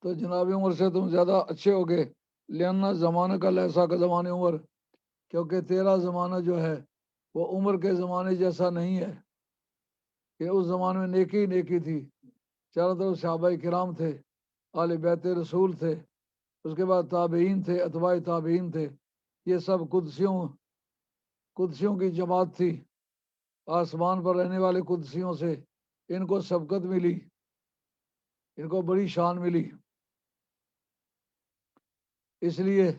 تو جناب عمر سے تم زیادہ اچھے ہوگے، لینا زمانہ کا لیسا کا زمانے عمر، کیونکہ تیرا زمانہ جو ہے وہ عمر کے زمانے جیسا نہیں ہے کہ اس زمانے میں نیکی ہی نیکی تھی، چاروں طرف صحابہ کرام تھے، آل بیت رسول تھے، اس کے بعد تابعین تھے، اتباع تابعین تھے، یہ سب قدسیوں کی جماعت تھی، آسمان پر رہنے والے قدسیوں سے ان کو سبقت ملی، ان کو بڑی شان ملی۔ اس لیے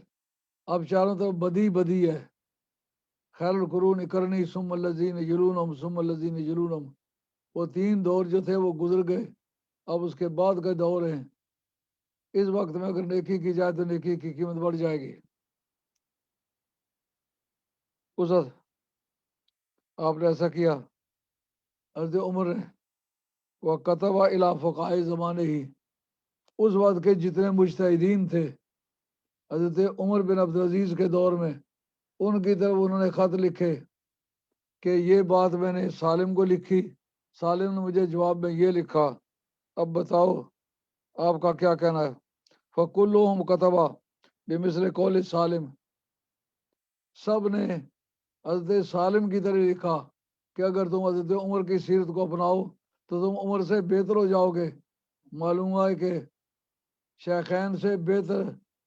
اب چاروں طرف بدی بدی ہے، خیر القرون کرنی ثم الذین یلونہم ثم الذین یلونہم، وہ 3 دور جو تھے وہ گزر گئے، اب اس کے بعد کے دور ہیں۔ اس وقت میں اگر نیکی کی جائے تو نیکی کی قیمت بڑھ جائے گی۔ اس وقت آپ نے ایسا کیا، حضرت عمر نے وہ کتبہ الی فقہائے زمانے ہی، اس وقت کے جتنے مجتہدین تھے حضرت عمر بن عبدالعزیز کے دور میں ان کی طرف انہوں نے خط لکھے کہ یہ بات میں نے سالم کو لکھی، سالم نے مجھے جواب میں یہ لکھا، اب بتاؤ آپ کا کیا کہنا ہے؟ فَكُلُّهُمْ كَتَبَ بِمِثْلِ قول سالم، سب نے حضرت سالم کی طرح لکھا کہ اگر تم حضرت عمر کی سیرت کو اپناؤ تو تم عمر سے بہتر ہو جاؤ گے۔ معلوم ہے کہ شیخین سے بہتر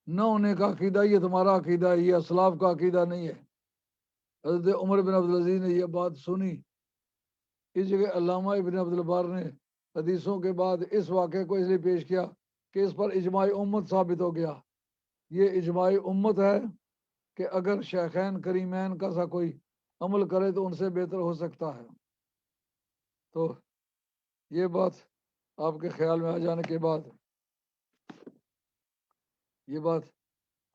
نہ ہونے کا عقیدہ یہ تمہارا عقیدہ ہے، یہ اسلاف کا عقیدہ نہیں ہے۔ حضرت عمر بن عبدالعزیز نے یہ بات سنی۔ اس جگہ علامہ ابن عبدالبر نے حدیثوں کے بعد اس واقعے کو اس لیے پیش کیا کہ اس پر اجماع امت ثابت ہو گیا۔ یہ اجماع امت ہے کہ اگر شیخین کریمین کا سا کوئی عمل کرے تو ان سے بہتر ہو سکتا ہے۔ تو یہ بات آپ کے خیال میں آ جانے کے بعد یہ بات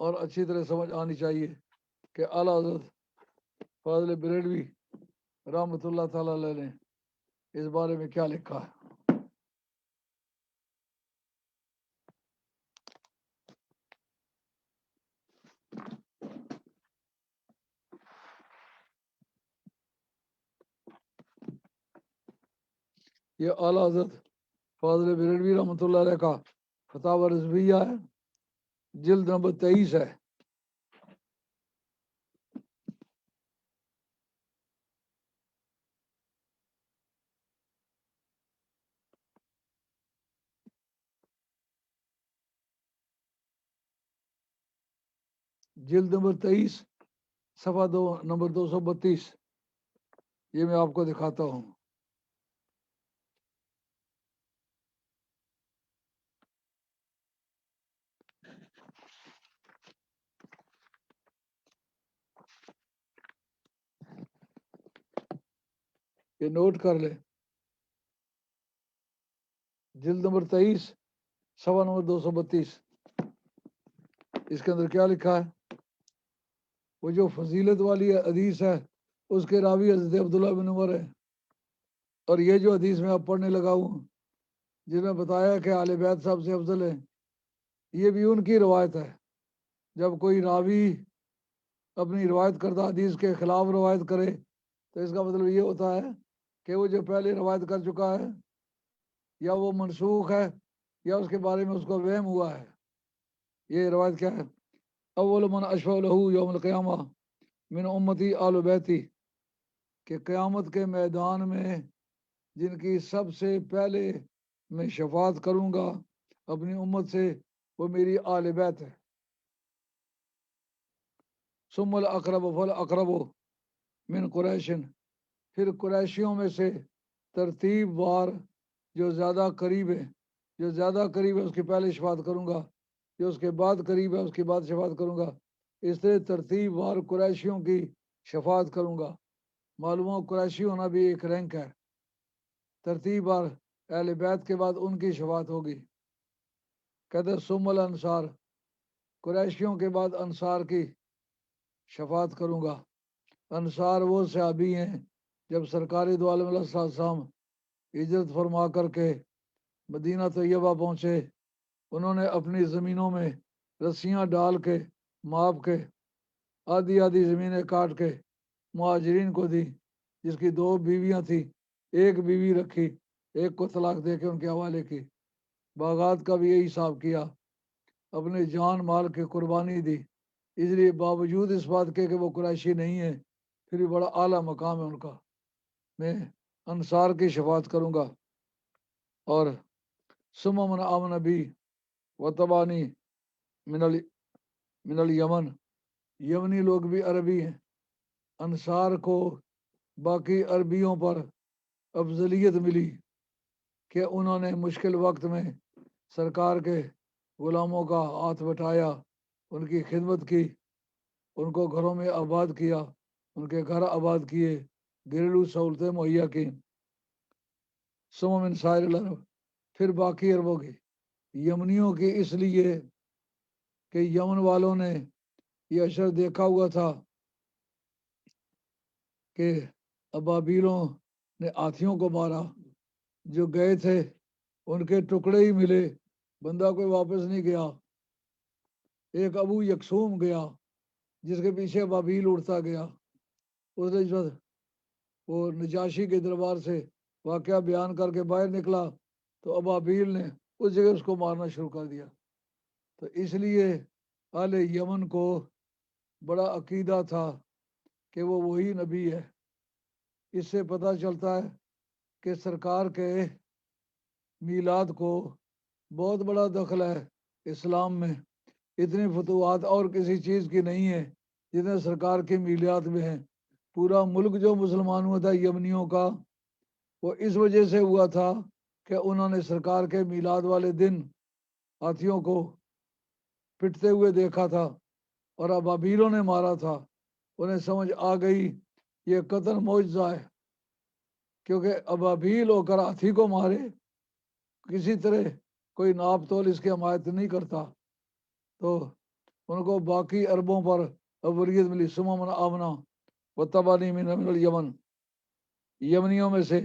اور اچھی طرح سمجھ آنی چاہیے کہ اعلیٰ حضرت فاضل بریلوی رحمۃ اللہ تعالیٰ علیہ نے اس بارے میں کیا لکھا ہے۔ یہ اعلیٰ حضرت فاضل بریلوی رحمۃ اللہ علیہ کا فتاوی رضویہ ہے، جلد نمبر 23 ہے۔ جلد نمبر 23 صفحہ نمبر 232، یہ میں آپ کو دکھاتا ہوں۔ یہ نوٹ کر لیں، جلد نمبر 23 صفحہ نمبر 232، اس کے اندر کیا لکھا ہے؟ وہ جو فضیلت والی حدیث ہے اس کے راوی حضرت عبداللہ بن عمر ہے، اور یہ جو حدیث میں اب پڑھنے لگا ہوں جس میں بتایا کہ اہل بیت صاحب سے افضل ہے، یہ بھی ان کی روایت ہے۔ جب کوئی راوی اپنی روایت کردہ حدیث کے خلاف روایت کرے تو اس کا مطلب یہ ہوتا ہے کہ وہ جو پہلے روایت کر چکا ہے یا وہ منسوخ ہے یا اس کے بارے میں اس کو وہم ہوا ہے۔ یہ روایت کیا ہے؟ اول من اشفع لہ یوم القیامہ من امتی آل بیتی، کہ قیامت کے میدان میں جن کی سب سے پہلے میں شفاعت کروں گا اپنی امت سے وہ میری آل بیت ہے۔ ثم الاقرب فالاقرب من قریشن، پھر قریشیوں میں سے ترتیب وار جو زیادہ قریب ہے، جو زیادہ قریب ہے اس کی پہلے شفاعت کروں گا، جو اس کے بعد قریب ہے اس کے بعد شفاعت کروں گا، اس طرح ترتیب وار قریشیوں کی شفاعت کروں گا۔ معلوم ہو قریشی ہونا بھی ایک رینک ہے، ترتیب وار اہل بیت کے بعد ان کی شفاعت ہوگی۔ کہتے ثم الانصار، قریشیوں کے بعد انصار کی شفاعت کروں گا۔ انصار وہ صحابی ہیں جب سرکار دو عالم علیہ السلام ہجرت فرما کر کے مدینہ طیبہ پہنچے، انہوں نے اپنی زمینوں میں رسیاں ڈال کے ماپ کے آدھی آدھی زمینیں کاٹ کے مہاجرین کو دی، جس کی 2 بیویاں تھیں، ایک بیوی رکھی، ایک کو طلاق دے کے ان کے حوالے کی۔ باغات کا بھی یہی حساب کیا، اپنے جان مال کی قربانی دی۔ اس لیے باوجود اس بات کے کہ وہ قریشی نہیں ہے پھر بھی بڑا اعلیٰ مقام ہے ان کا۔ میں انصار کی شفاعت کروں گا۔ اور ثم من آمن بی وتبعنی من الیمن، یمنی لوگ بھی عربی ہیں، انصار کو باقی عربیوں پر افضلیت ملی کہ انہوں نے مشکل وقت میں سرکار کے غلاموں کا ہاتھ بٹایا، ان کی خدمت کی، ان کو گھروں میں آباد کیا، ان کے گھر آباد کیے، گھریلو سہولتیں مہیا کی۔ ثم من سائر العرب، پھر باقی عربوں کی، یمنیوں کی، اس لیے کہ یمن والوں نے یہ اشر دیکھا ہوا تھا کہ ابابیلوں نے ہاتھیوں کو مارا، جو گئے تھے ان کے ٹکڑے ہی ملے، بندہ کوئی واپس نہیں گیا۔ ایک ابو یکسوم گیا جس کے پیچھے ابابیل اڑتا گیا، اس نے جو وہ نجاشی کے دربار سے واقعہ بیان کر کے باہر نکلا تو ابابیل نے اس جگہ اس کو مارنا شروع کر دیا۔ تو اس لیے اہل یمن کو بڑا عقیدہ تھا کہ وہ وہی نبی ہے۔ اس سے پتہ چلتا ہے کہ سرکار کے میلاد کو بہت بڑا دخل ہے اسلام میں۔ اتنی فتوحات اور کسی چیز کی نہیں ہے جتنے سرکار کے میلاد میں ہیں۔ پورا ملک جو مسلمان ہوا تھا یمنیوں کا، وہ اس وجہ سے ہوا تھا کہ انہوں نے سرکار کے میلاد والے دن ہاتھیوں کو پٹتے ہوئے دیکھا تھا اور ابابیلوں نے مارا تھا۔ انہیں سمجھ آ گئی یہ قتل معجزہ ہے، کیونکہ ابابیل ہو کر ہاتھی کو مارے، کسی طرح کوئی ناپ تول اس کی حمایت نہیں کرتا۔ تو ان کو باقی عربوں پر اولیت ملی، ثم من آمنا واتبعنی من الیمن، یمنیوں میں سے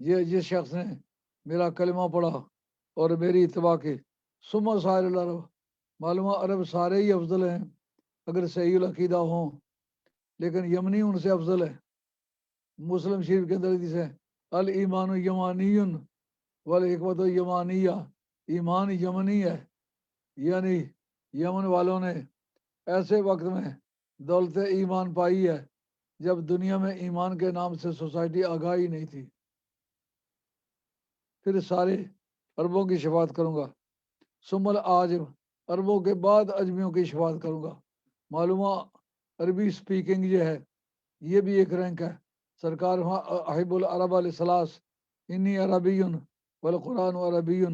یہ جس شخص نے میرا کلمہ پڑھا اور میری اتباع کی، ثم سائر العرب، معلومہ عرب سارے ہی افضل ہیں اگر صحیح العقیدہ ہوں، لیکن یمنی ان سے افضل ہے۔ مسلم شریف کے اندر حدیث ہے الایمان یمانی والحکمت یمانیہ، ایمان یمنی ہے، یعنی یمن والوں نے ایسے وقت میں دولت ایمان پائی ہے جب دنیا میں ایمان کے نام سے سوسائٹی آگاہی نہیں تھی۔ پھر سارے عربوں کی شفاعت کروں گا، ثم العاجم، عربوں کے بعد اجمیوں کی شفاعت کروں گا۔ معلومہ عربی سپیکنگ یہ ہے، یہ بھی ایک رینک ہے۔ سرکار احب العرب علیہ السلاس انی عربی والقرآن عربی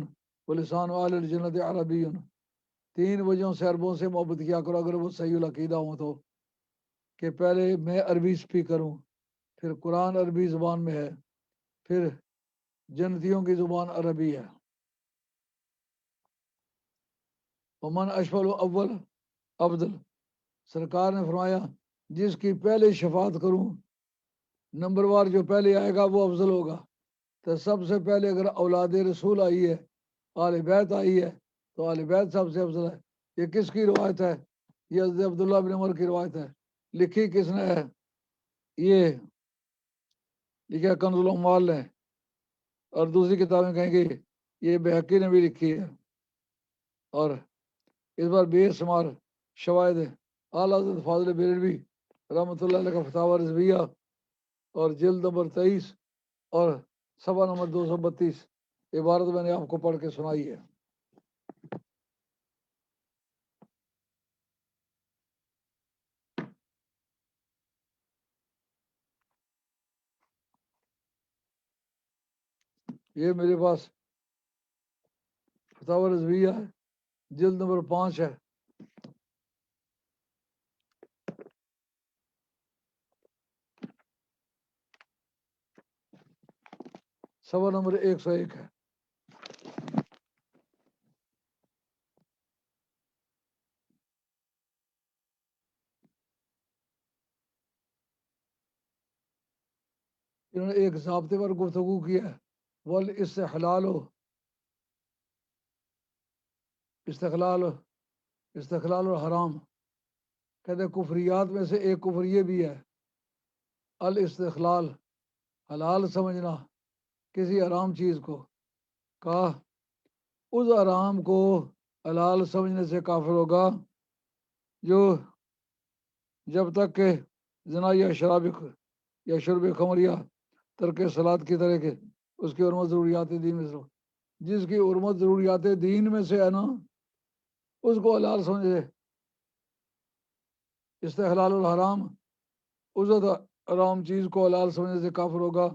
ولسان اہل الجنت عربی۔ 3 وجہوں سے عربوں سے محبت کیا کرو اگر وہ صحیح العقیدہ ہوں تو، کہ پہلے میں عربی سپیکر ہوں، پھر قرآن عربی زبان میں ہے، پھر جنتیوں کی زبان عربی ہے۔ ومن اشفل اول افضل، سرکار نے فرمایا جس کی پہلے شفاعت کروں، نمبر وار جو پہلے آئے گا وہ افضل ہوگا۔ تو سب سے پہلے اگر اولاد رسول آئی ہے، آل بیت آئی ہے، تو آل بیت سب سے افضل ہے۔ یہ کس کی روایت ہے؟ یہ حضرت عبداللہ بن عمر کی روایت ہے۔ لکھی کس نے ہے؟ یہ لکھا کنز الاموال نے، اور دوسری کتابیں کہیں گے یہ بحقی نے بھی لکھی ہے، اور اس بار بے شمار شواہد ہے۔ اعلیٰ حضرت فاضل بریلوی رحمۃ اللہ علیہ کا فتاوی رضویہ اور جلد نمبر 23 اور صفحہ نمبر 232، عبارت میں نے آپ کو پڑھ کے سنائی ہے۔ یہ میرے پاس فتاوی رضویہ ہے، جلد نمبر 5 ہے، صفحہ نمبر 101 ہے۔ انہوں نے ایک ضابطے پر گفتگو کی ہے، والاستحلال استقلال الحرام، کہتے ہیں کفریات میں سے ایک کفر یہ بھی ہے، الاستقلال، حلال سمجھنا کسی حرام چیز کو۔ کہا اس حرام کو حلال سمجھنے سے کافر ہوگا جو جب تک کہ زنا یا شراب یا شرب خمر یا ترک صلات کی طرح کے اس کی حرمت ضروریات دین میں سے، جس کی حرمت ضروریات دین میں سے ہے نا، اس کو حلال سمجھے۔ استحلال الحرام، اس حرام چیز کو حلال سمجھنے سے کافر ہوگا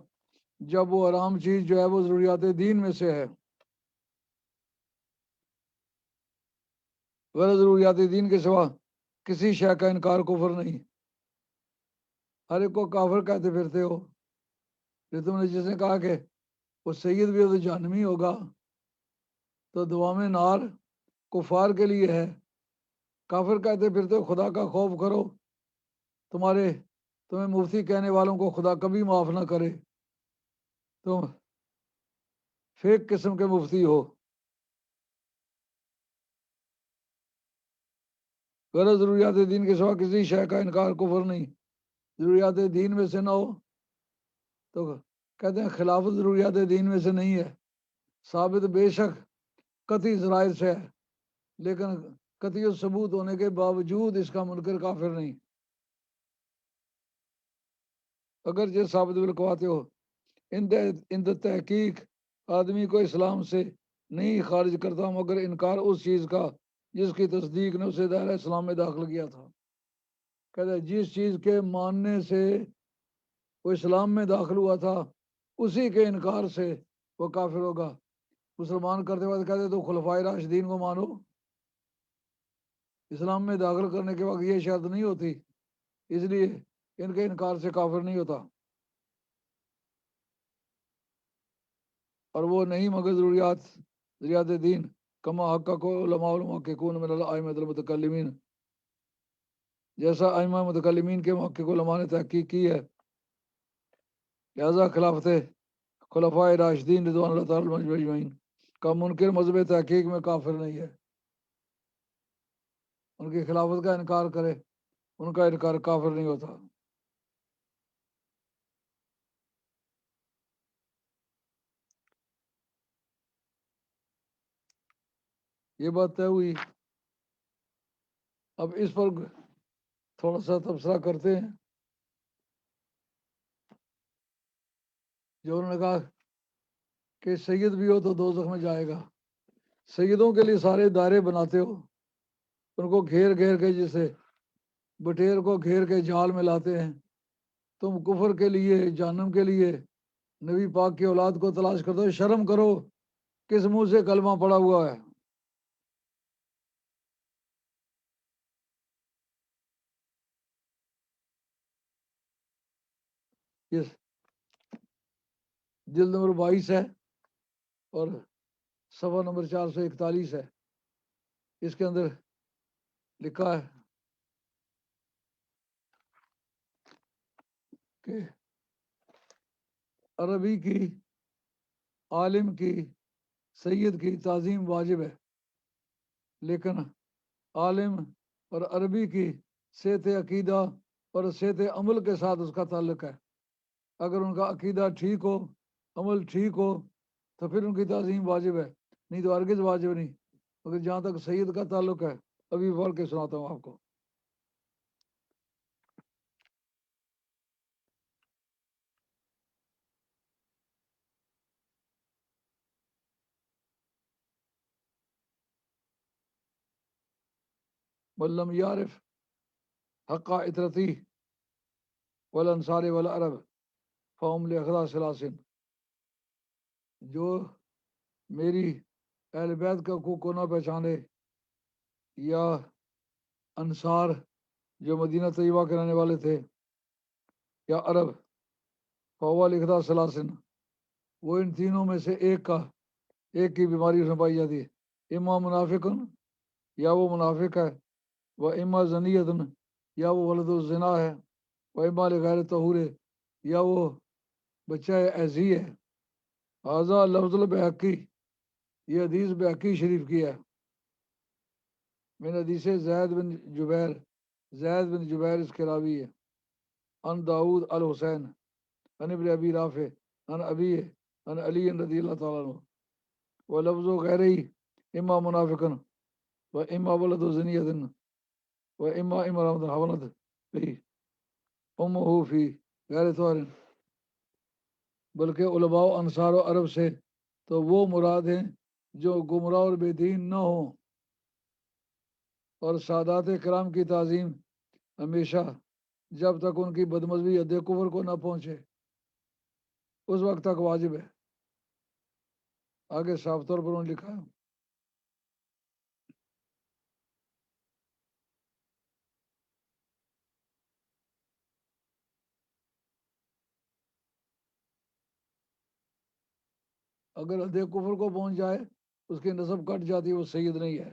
جب وہ حرام چیز جو ہے وہ ضروریات دین میں سے ہے۔ غیر ضروریات دین کے سوا کسی شے کا انکار کفر نہیں۔ ہر ایک کو کافر کہتے پھرتے ہو، پھر تم نے جس نے کہا کہ وہ سید بھی ہو تو جہنمی ہوگا، تو دوام نار کفار کے لیے ہے۔ کافر کہتے پھرتے ہو، خدا کا خوف کرو، تمہیں مفتی کہنے والوں کو خدا کبھی معاف نہ کرے، تم فیک قسم کے مفتی ہو۔ غرض ضروریات دین کے سوا کسی شے کا انکار کفر نہیں، ضروریات دین میں سے نہ ہو تو کہتے ہیں خلافت ضروریات دین میں سے نہیں ہے، ثابت بے شک قطعی ذرائع سے ہے، لیکن قطعی ثبوت ہونے کے باوجود اس کا منکر کافر نہیں، اگر یہ ثابت بالقواتے ہو۔ اند تحقیق آدمی کو اسلام سے نہیں خارج کرتا مگر انکار اس چیز کا جس کی تصدیق نے اسے دائرہ اسلام میں داخل کیا تھا۔ کہتے ہیں جس چیز کے ماننے سے وہ اسلام میں داخل ہوا تھا اسی کے انکار سے وہ کافر ہوگا۔ مسلمان کرتے وقت کہتے تو خلفائے راشدین کو مانو، اسلام میں داخل کرنے کے وقت یہ شرط نہیں ہوتی، اس لیے ان کے انکار سے کافر نہیں ہوتا، اور وہ نہیں مگر ضروریات دین کما حق کو علماء المحققون من الائمۃ المتکلمین، جیسا ائمہ متکلمین کے محقق علماء نے تحقیق کی ہے، لہذا خلافت خلفائے راشدین رضوان اللہ تعالی عنہم اجمعین کا منکر مذہب تحقیق میں کافر نہیں ہے، ان کی خلافت کا انکار کرے ان کا انکار کافر نہیں ہوتا۔ یہ بات طے ہوئی، اب اس پر تھوڑا سا تبصرہ کرتے ہیں۔ جو انہوں نے کہا کہ سید بھی ہو تو دوزخ میں جائے گا، سیدوں کے لیے سارے دائرے بناتے ہو، ان کو گھیر گھیر کے جسے بٹیر کو گھیر کے جال میں لاتے ہیں، تم کفر کے لیے جہنم کے لیے نبی پاک کی اولاد کو تلاش کرتے ہو، شرم کرو، کس منہ سے کلمہ پڑا ہوا ہے۔ یہ جلد نمبر 22 ہے اور صفحہ نمبر 441 ہے، اس کے اندر لکھا ہے کہ عربی کی عالم کی سید کی تعظیم واجب ہے، لیکن عالم اور عربی کی صحت عقیدہ اور صحت عمل کے ساتھ اس کا تعلق ہے، اگر ان کا عقیدہ ٹھیک ہو عمل ٹھیک ہو تو پھر ان کی تعظیم واجب ہے، نہیں تو ہرگز واجب نہیں، مگر جہاں تک سید کا تعلق ہے ابھی پڑھ کے سناتا ہوں آپ کو۔ ولم یعرف حق اطرتی والانصار والعرب فهم لاخلاص سلاسن، جو میری اہل بیت کا حقوق کو نہ پہچانے، یا انصار جو مدینہ طیبہ کے رہنے والے تھے، یا عرب، فہو لاخلاص سلاسن، وہ ان تینوں میں سے ایک کی بیماری اس میں پائی جاتی ہے، اما منافقن، یا وہ منافق ہے، وہ اما زنیتن، یا وہ ولد الزنا ہے، وہ اما لغیر طہور، یا وہ بچہ ایزی ہے۔ حاضہ لفظ البحقی، یہ حدیث بحقی شریف کی ہے، من حدیث زید بن جبیر اس کے راوی ہے، ان داود الحسین ان ابن ابی رافع ان ابی ان علی رضی اللہ تعالیٰ عنہ، وہ لفظ و غیر ہی اما منافقن و اما ولد زنیتن و اما امرأة حولت بھی امہ فی غیر طہر، بلکہ علماء و انصار و عرب سے تو وہ مراد ہیں جو گمراہ اور بے دین نہ ہوں، اور سادات کرام کی تعظیم ہمیشہ جب تک ان کی بدمزگی حد کفر کو نہ پہنچے اس وقت تک واجب ہے۔ آگے صاف طور پر انہوں نے لکھا ہے اگر حد کفر کو پہنچ جائے اس کی نسب کٹ جاتی ہے، وہ سید نہیں ہے۔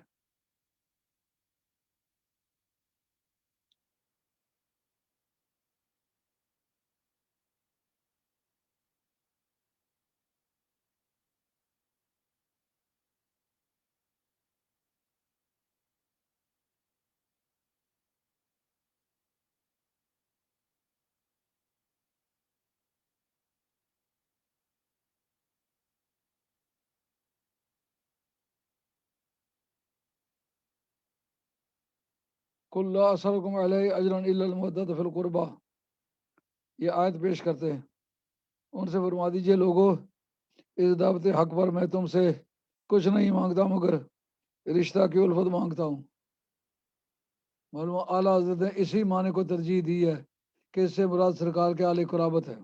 قل لا اسألکم علیہ اجرا الا المودۃ فی القربہ، یہ آیت پیش کرتے ہیں، ان سے فرما دیجئے لوگوں، اس دعوت حق پر میں تم سے کچھ نہیں مانگتا مگر رشتہ کی الفت مانگتا ہوں۔ معلوم اعلیٰ حضرت نے اسی معنی کو ترجیح دی ہے کہ اس سے مراد سرکار کے اہل قرابت ہے۔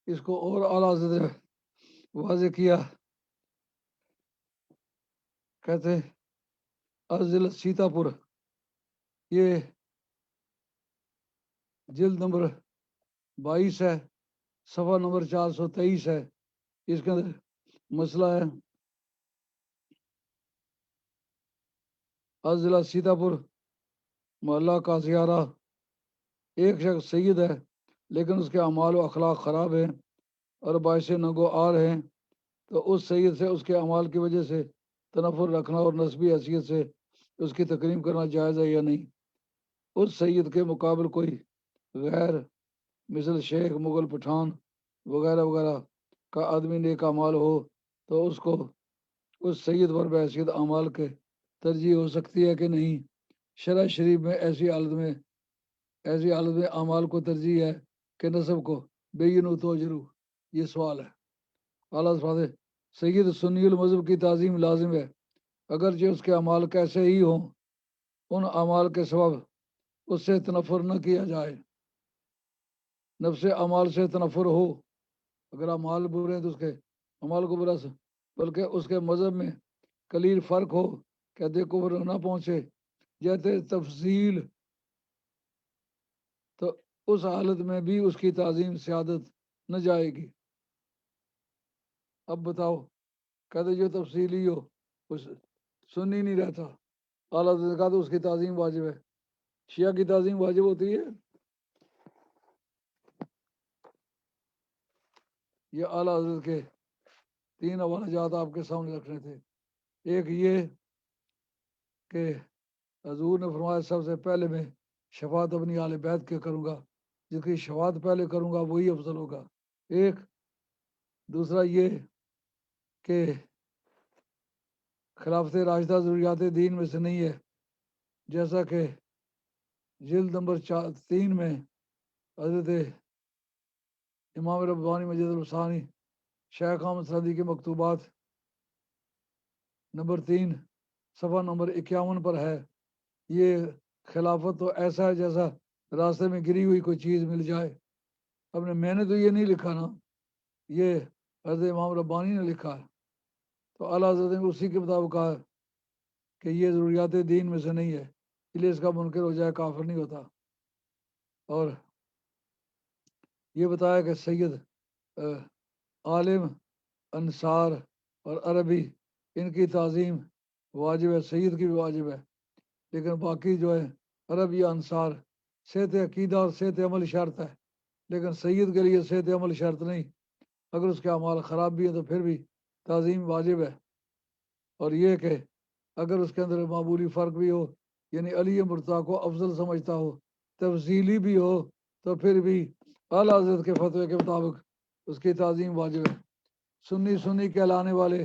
اس کو اور اعلیٰ حضرت نے واضح کیا، کہتے ضلع سیتا پور، یہ جلد نمبر 22 ہے، صفحہ نمبر 423 ہے۔ اس کے اندر مسئلہ ہے ضلع سیتا پور محلہ کا زیارہ، ایک شخص سید ہے لیکن اس کے اعمال و اخلاق خراب ہیں اور باعث ننگو آر ہیں، تو اس سید سے اس کے اعمال کی وجہ سے تنفر رکھنا اور نسبی حیثیت سے اس کی تکریم کرنا جائز ہے یا نہیں؟ اس سید کے مقابل کوئی غیر مثل شیخ، مغل، پٹھان وغیرہ وغیرہ کا آدمی نیک اعمال ہو تو اس کو اس سید پر بحیثیت اعمال کے ترجیح ہو سکتی ہے کہ نہیں؟ شرع شریف میں ایسی حالت میں اعمال کو ترجیح ہے کہ نسب کو بینو توجرو؟ یہ سوال ہے۔ اعلیٰ فرماتے سید سنی المذہب کی تعظیم لازم ہے، اگرچہ اس کے اعمال کیسے ہی ہوں، ان اعمال کے سبب اس سے تنفر نہ کیا جائے۔ نفس اعمال سے تنفر ہو، اگر اعمال برے ہیں تو اس کے اعمال کو برا بلکہ اس کے مذہب میں قلیل فرق ہو، کہتے کفر نہ پہنچے جیسے تفصیل، تو اس حالت میں بھی اس کی تعظیم سیادت نہ جائے گی۔ اب بتاؤ، کہتے جو تفصیلی ہو اس سنی نہیں رہتا، اعلیٰ حضرت کا تو اس کی تعظیم واجب ہے۔ شیعہ کی تعظیم واجب ہوتی ہے؟ یہ اعلیٰ حضرت کے 3 حوالہ جات آپ کے سامنے رکھنے تھے۔ ایک یہ کہ حضور نے فرمایا سب سے پہلے میں شفاعت اپنی اہل بیت کے کروں گا، جس کی شفاعت پہلے کروں گا وہی افضل ہوگا۔ ایک دوسرا یہ کہ خلافت راشدہ ضروریات دین میں سے نہیں ہے، جیسا کہ جلد نمبر 3 میں حضرت امام ربانی مجید الثانی شیخ احمد سعدی کے مکتوبات نمبر 3 صفحہ نمبر 51 پر ہے۔ یہ خلافت تو ایسا ہے جیسا راستے میں گری ہوئی کوئی چیز مل جائے۔ اب میں نے تو یہ نہیں لکھا نا، یہ حضرت امام ربانی نے لکھا ہے، تو اعلیٰ حضرت نے اسی کے مطابق کہا کہ یہ ضروریات دین میں سے نہیں ہے، اس لیے اس کا منکر ہو جائے کافر نہیں ہوتا۔ اور یہ بتایا کہ سید عالم، انصار اور عربی ان کی تعظیم واجب ہے، سید کی بھی واجب ہے، لیکن باقی جو ہے عرب یا انصار صحت عقیدہ اور صحت عمل شرط ہے، لیکن سید کے لیے صحت عمل شرط نہیں، اگر اس کے اعمال خراب بھی ہے تو پھر بھی تعظیم واجب ہے۔ اور یہ کہ اگر اس کے اندر معمولی فرق بھی ہو، یعنی علی مرتضیٰ کو افضل سمجھتا ہو، تفضیلی بھی ہو، تو پھر بھی اعلیٰ حضرت کے فتوے کے مطابق اس کی تعظیم واجب ہے۔ سنی کہلانے والے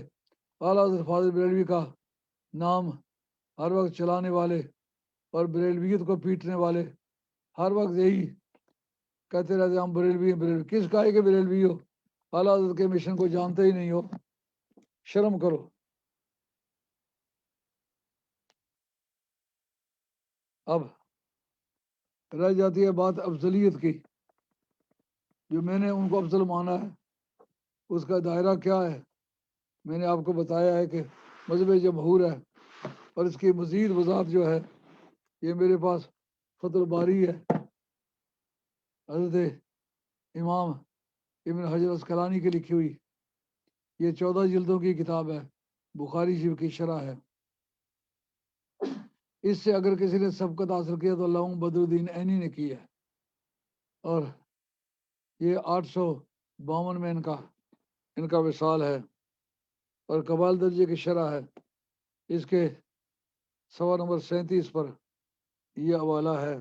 اعلیٰ حضرت فاضل بریلوی کا نام ہر وقت چلانے والے اور بریلویت کو پیٹنے والے ہر وقت یہی کہتے رہتے ہم بریلوی ہیں، بریلوی کس کائے کے بریلوی ہو؟ اعلیٰ حضرت کے مشن کو جانتے ہی نہیں ہو، شرم کرو۔ اب رہ جاتی ہے بات افضلیت کی، جو میں نے ان کو افضل مانا ہے اس کا دائرہ کیا ہے؟ میں نے آپ کو بتایا ہے کہ مذہب جمہور ہے. اور اس کی مزید وضاحت جو ہے یہ میرے پاس فتح الباری ہے، حضرت امام ابن حجر اسقلانی کی لکھی ہوئی. یہ 14 جلدوں کی کتاب ہے، بخاری شریف کی شرح ہے. اس سے اگر کسی نے سبقت حاصل کیا تو علامہ بدر الدین عینی نے کی ہے. اور یہ 852 میں ان کا وصال ہے. اور کمال درجے کی شرح ہے. اس کے صفحہ نمبر 37 پر یہ حوالہ ہے.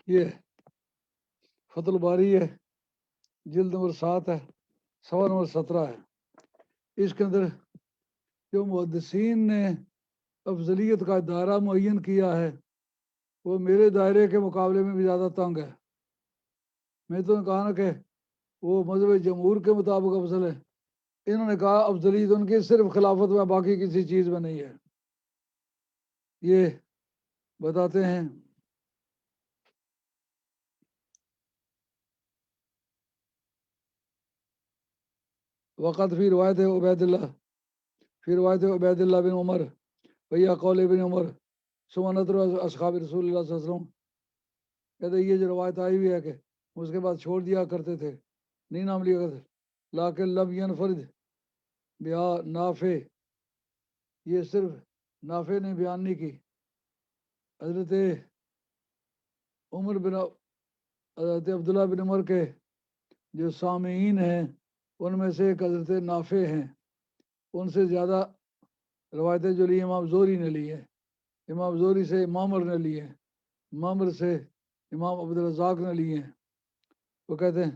یہ فتح الباری ہے، جلد نمبر 7 ہے، صفحہ نمبر 17 ہے. اس کے اندر جو محدثین نے افضلیت کا دائرہ معین کیا ہے وہ میرے دائرے کے مقابلے میں بھی زیادہ تنگ ہے. میں تو نے کہا نا کہ وہ مذہب جمہور کے مطابق افضل ہے. انہوں نے کہا افضلیت ان کی صرف خلافت میں، باقی کسی چیز میں نہیں ہے. یہ بتاتے ہیں وقت فی روایت عبید اللہ بن عمر بھیا قول ابن عمر سمانت اصحاب رسول اللہ صلی اللہ علیہ وسلم. کہتے یہ جو روایت آئی ہوئی ہے کہ اس کے بعد چھوڑ دیا کرتے تھے، نہیں نام لیا کرتے. لاکن لم ینفرد بیا نافع، یہ صرف نافع نے بیان نہیں کی. حضرت حضرت عبداللہ بن عمر کے جو سامعین ہیں ان میں سے ایک حضرت نافع ہیں. ان سے زیادہ روایتیں جو لی امام زہری نے لی ہے، امام زہری سے معمر نے لی ہے، معمر سے امام عبدالرزاق نے لی ہیں. وہ کہتے ہیں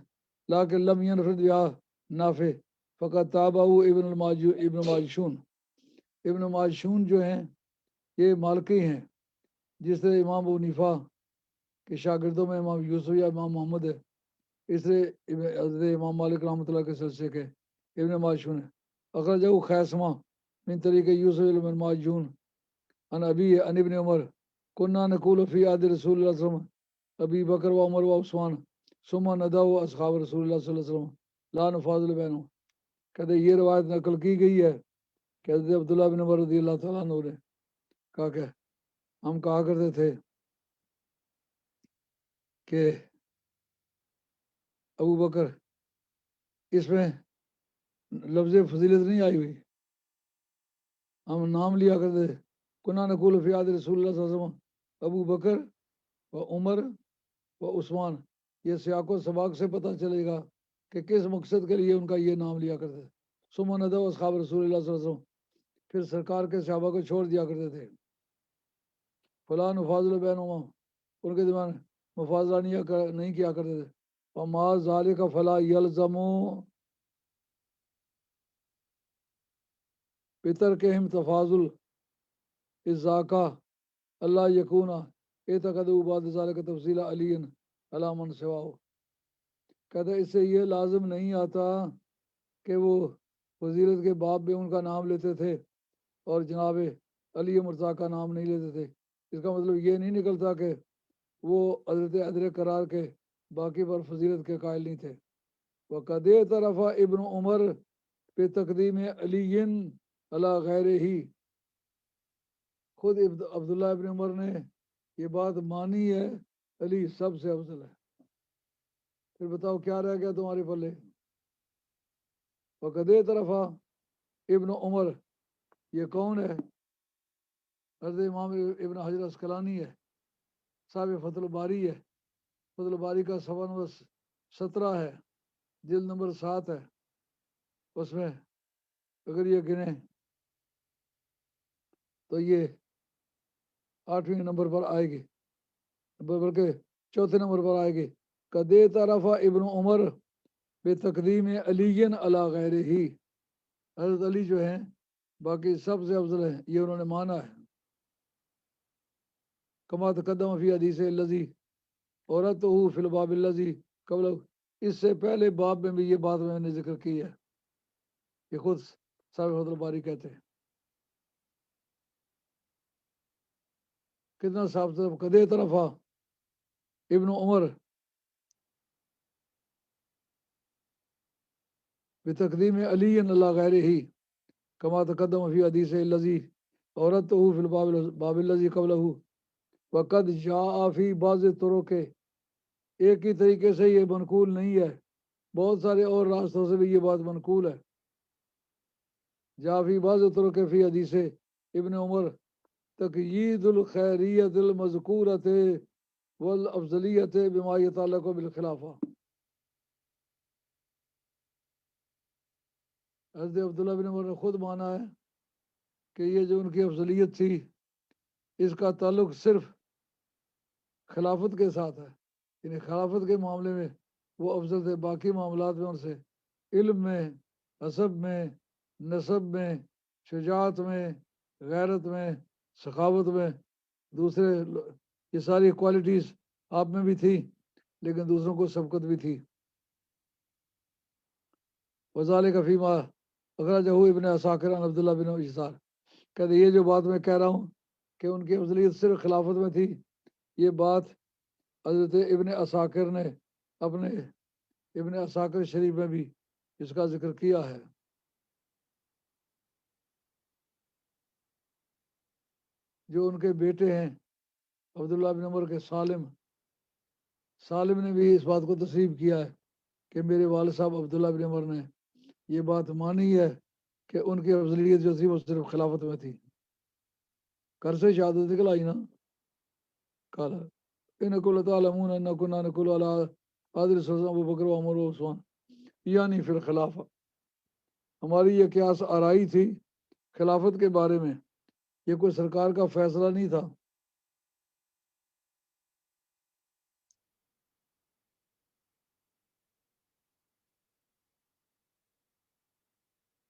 لاکن لم ینفرد بیا نافع فقط تابعہ ابن ماجشون. ابن ماجشون جو ہیں یہ مالکی ہیں، جس طرح امام ابو حنیفہ کے شاگردوں میں امام یوسف یا امام محمد ہے، اس طرح حضرت امام مالک رحمۃ اللہ کے سلسلے کے ابن ماجشون ہے. اخرجہ خیسمہ من طریق یوسف بن ماجشون عن ابی عن ابن عمر کنہ نقول فی عہد رسول اللہ صلی اللہ علیہ وسلم ابی بکر و عمر و عثمان ثم نداء اصحاب رسول اللہ صلی اللہ علیہ وسلم لا نفاضل بینہم. کہتے یہ روایت نقل کی گئی ہے کہ حضرت عبداللہ بن عمر رضی اللہ تعالیٰ عنہ نے کہا کہ ہم کہا کرتے تھے کہ ابو بکر، اس میں لفظ فضیلت نہیں آئی ہوئی، ہم نام لیا کرتے تھے. کنہ نقول فی عہد رسول اللہ صلی اللہ علیہ وسلم ابو بکر و عمر و عثمان. یہ سیاق و سباق سے پتہ چلے گا کہ کس مقصد کے لیے ان کا یہ نام لیا کرتے تھے. ثم نداء اصحاب رسول اللہ صلی اللہ علیہ وسلم، پھر سرکار کے صحابہ کو چھوڑ دیا کرتے تھے. فلاں نفاضل بینہما، ان کے درمیان مفاضلہ نہیں کیا کرتے تھے. وما ذالک فلا یلزم بترکہم تفاضل اذاکا اللہ یکون اعتقدوا بعد ذالک تفصیل علی علی من سواہ. کہتے اس سے یہ لازم نہیں آتا کہ وہ فضیلت کے باب میں ان کا نام لیتے تھے اور جناب علی مرتضیٰ کا نام نہیں لیتے تھے. اس کا مطلب یہ نہیں نکلتا کہ وہ حضرت ادر قرار کے باقی پر فضیلت کے قائل نہیں تھے. وقد اعترف ابن عمر پہ تقدیم علی علی غیر ہی، خود عبداللہ ابن عمر نے یہ بات مانی ہے علی سب سے افضل ہے. پھر بتاؤ کیا رہ گیا تمہارے پلے. وقد اعترف ابن عمر یہ کون ہے؟ حضرت امام ابن حجر اسقلانی ہے، صاحب فتح الباری ہے، فتح الباری کا صفحہ نمبر 17 ہے، جلد نمبر 7 ہے، اس میں اگر یہ گنیں تو یہ 8ویں نمبر پر آئے گی، بلکہ چوتھے نمبر پر آئے گی۔ کدے طرف ابن عمر بے تقدیم علی علی غیر ہی، حضرت علی جو ہیں باقی سب سے افضل ہیں، یہ انہوں نے مانا ہے۔ کما تقدم فی حدیث الذی عورت ہو فی الباب الذی قبل، اس سے پہلے باب میں بھی یہ بات میں نے ذکر کی ہے، یہ خود صاحب فتح الباری کہتے ہیں۔ کتنا صاف طرف کدے طرفہ ابن عمر بتقدیم علی اللہ غیر ہی کما تقدم فی حدیث الذی عورت ہو فی الباب الذی قبلہ وقد جاء فی بعض طرق، ایک ہی طریقے سے یہ منقول نہیں ہے، بہت سارے اور راستوں سے بھی یہ بات منقول ہے۔ جاء فی بعض طرق فی حدیث ابن عمر تقیید الخیریت المذکورت والافضلیت بما یتعلق بالخلافہ۔ حضرت عبداللہ بن عمر نے خود مانا ہے کہ یہ جو ان کی افضلیت تھی اس کا تعلق صرف خلافت کے ساتھ ہے، یعنی خلافت کے معاملے میں وہ افضل تھے، باقی معاملات میں ان سے علم میں، حسب میں، نسب میں، شجاعت میں، غیرت میں، سخاوت میں، دوسرے یہ ساری کوالٹیز آپ میں بھی تھی، لیکن دوسروں کو سبقت بھی تھی۔ وزال کا فیما اخرجہ ابن عساکر عن عبداللہ بن یسار، کہتے یہ جو بات میں کہہ رہا ہوں کہ ان کی افضلیت صرف خلافت میں تھی، یہ بات حضرت ابن عساکر نے اپنے ابن عساکر شریف میں بھی اس کا ذکر کیا ہے۔ جو ان کے بیٹے ہیں عبداللہ بن عمر کے سالم نے بھی اس بات کو تسلیم کیا ہے کہ میرے والد صاحب عبداللہ بن عمر نے یہ بات مانی ہے کہ ان کی افضلیت جو تھی وہ صرف خلافت میں تھی۔ گھر سے شہادت نکلائی نا، کالا انکم تعلمون ان کنا نقول علی حاضر سلطان ابو بکر و عمر و عثمان یعنی فی الخلافہ، ہماری یہ قیاس آرائی تھی خلافت کے بارے میں، یہ کوئی سرکار کا فیصلہ نہیں تھا۔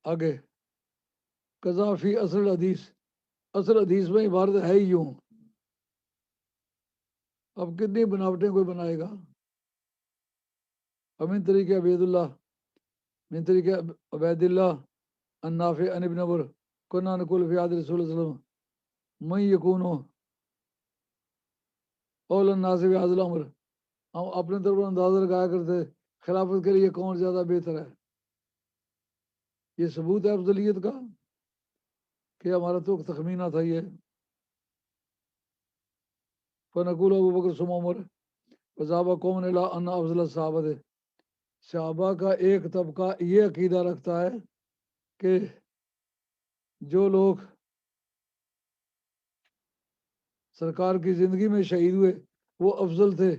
آگے قضا فی اصل حدیث میں عبارت ہے ہی یوں، اب کتنی بناوٹیں کوئی بنائے گا۔ امین طریقے عبید اللہ من طریقے عبید اللہ النافع عن ابن عمر کنا نقول فی عهد رسول اللہ صلی اللہ علیہ وسلم من یکون اول الناس بهذا الامر، ہم اپنے طرف اندازہ لگایا کرتے خلافت کے لیے کون زیادہ بہتر ہے۔ یہ ثبوت ہے افضلیت کا کہ ہمارا تو تخمینہ تھا یہ۔ فنقول ابو بکر ثم عمر وصحابہ قوم الی ان افضل الصحابہ، صحابہ کا ایک طبقہ یہ عقیدہ رکھتا ہے کہ جو لوگ سرکار کی زندگی میں شہید ہوئے وہ افضل تھے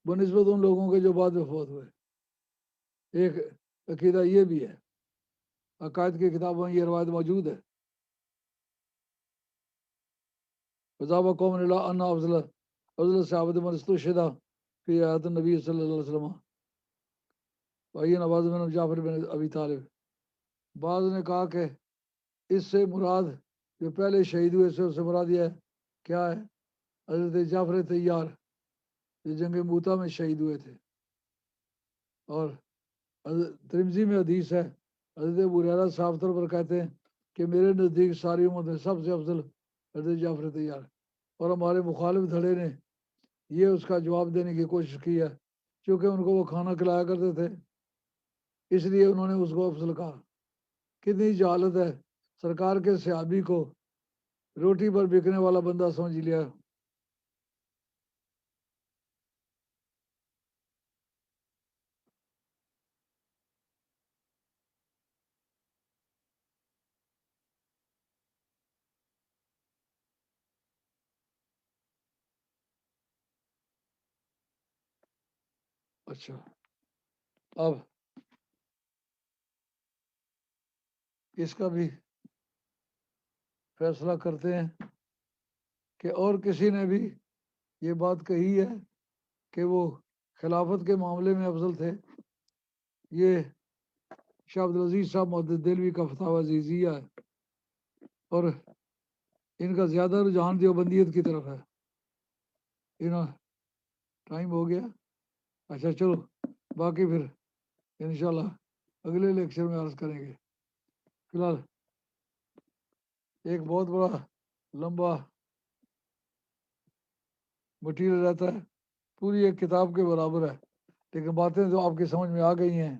بنسبت ان لوگوں کے جو بعد میں فوت ہوئے۔ ایک عقیدہ یہ بھی ہے، عقائد کی کتابوں میں یہ روایت موجود ہے۔ وصحابہ قوم الی ان افضل الصحابہ من استشہد فی حیات النبی صلی اللہ علیہ وسلم وہی نواز بن جعفر بن ابی طالب، بعض نے کہا کہ اس سے مراد جو پہلے شہید ہوئے سے اس سے مراد یہ ہے کیا ہے، حضرت جعفر طیار جو جنگ موتا میں شہید ہوئے تھے۔ اور ترمذی میں حدیث ہے، حضرت ابو ہریرہ صاف طور پر کہتے ہیں کہ میرے نزدیک ساری امت میں سب سے افضل حضرت جعفر طیار، اور ہمارے مخالف دھڑے نے یہ اس کا جواب دینے کی کوشش کی ہے، چونکہ ان کو وہ کھانا کھلایا کرتے تھے اس لیے انہوں نے اس کو افضل کہا۔ کتنی جہالت ہے، سرکار کے صحابی کو روٹی پر بکنے والا بندہ سمجھ لیا۔ اچھا، اب اس کا بھی فیصلہ کرتے ہیں کہ اور کسی نے بھی یہ بات کہی ہے کہ وہ خلافت کے معاملے میں افضل تھے. یہ شاہ عبدالعزیز صاحب محدث دہلوی کا فتاوی عزیزیہ ہے، اور ان کا زیادہ رجحان دیوبندیت کی طرف ہے. ٹائم ہو گیا. اچھا چلو، باقی پھر انشاءاللہ اگلے لیکچر میں عرض کریں گے. فی الحال ایک بہت بڑا لمبا مٹیریل رہتا ہے، پوری ایک کتاب کے برابر ہے، لیکن باتیں جو آپ کی سمجھ میں آ گئی ہیں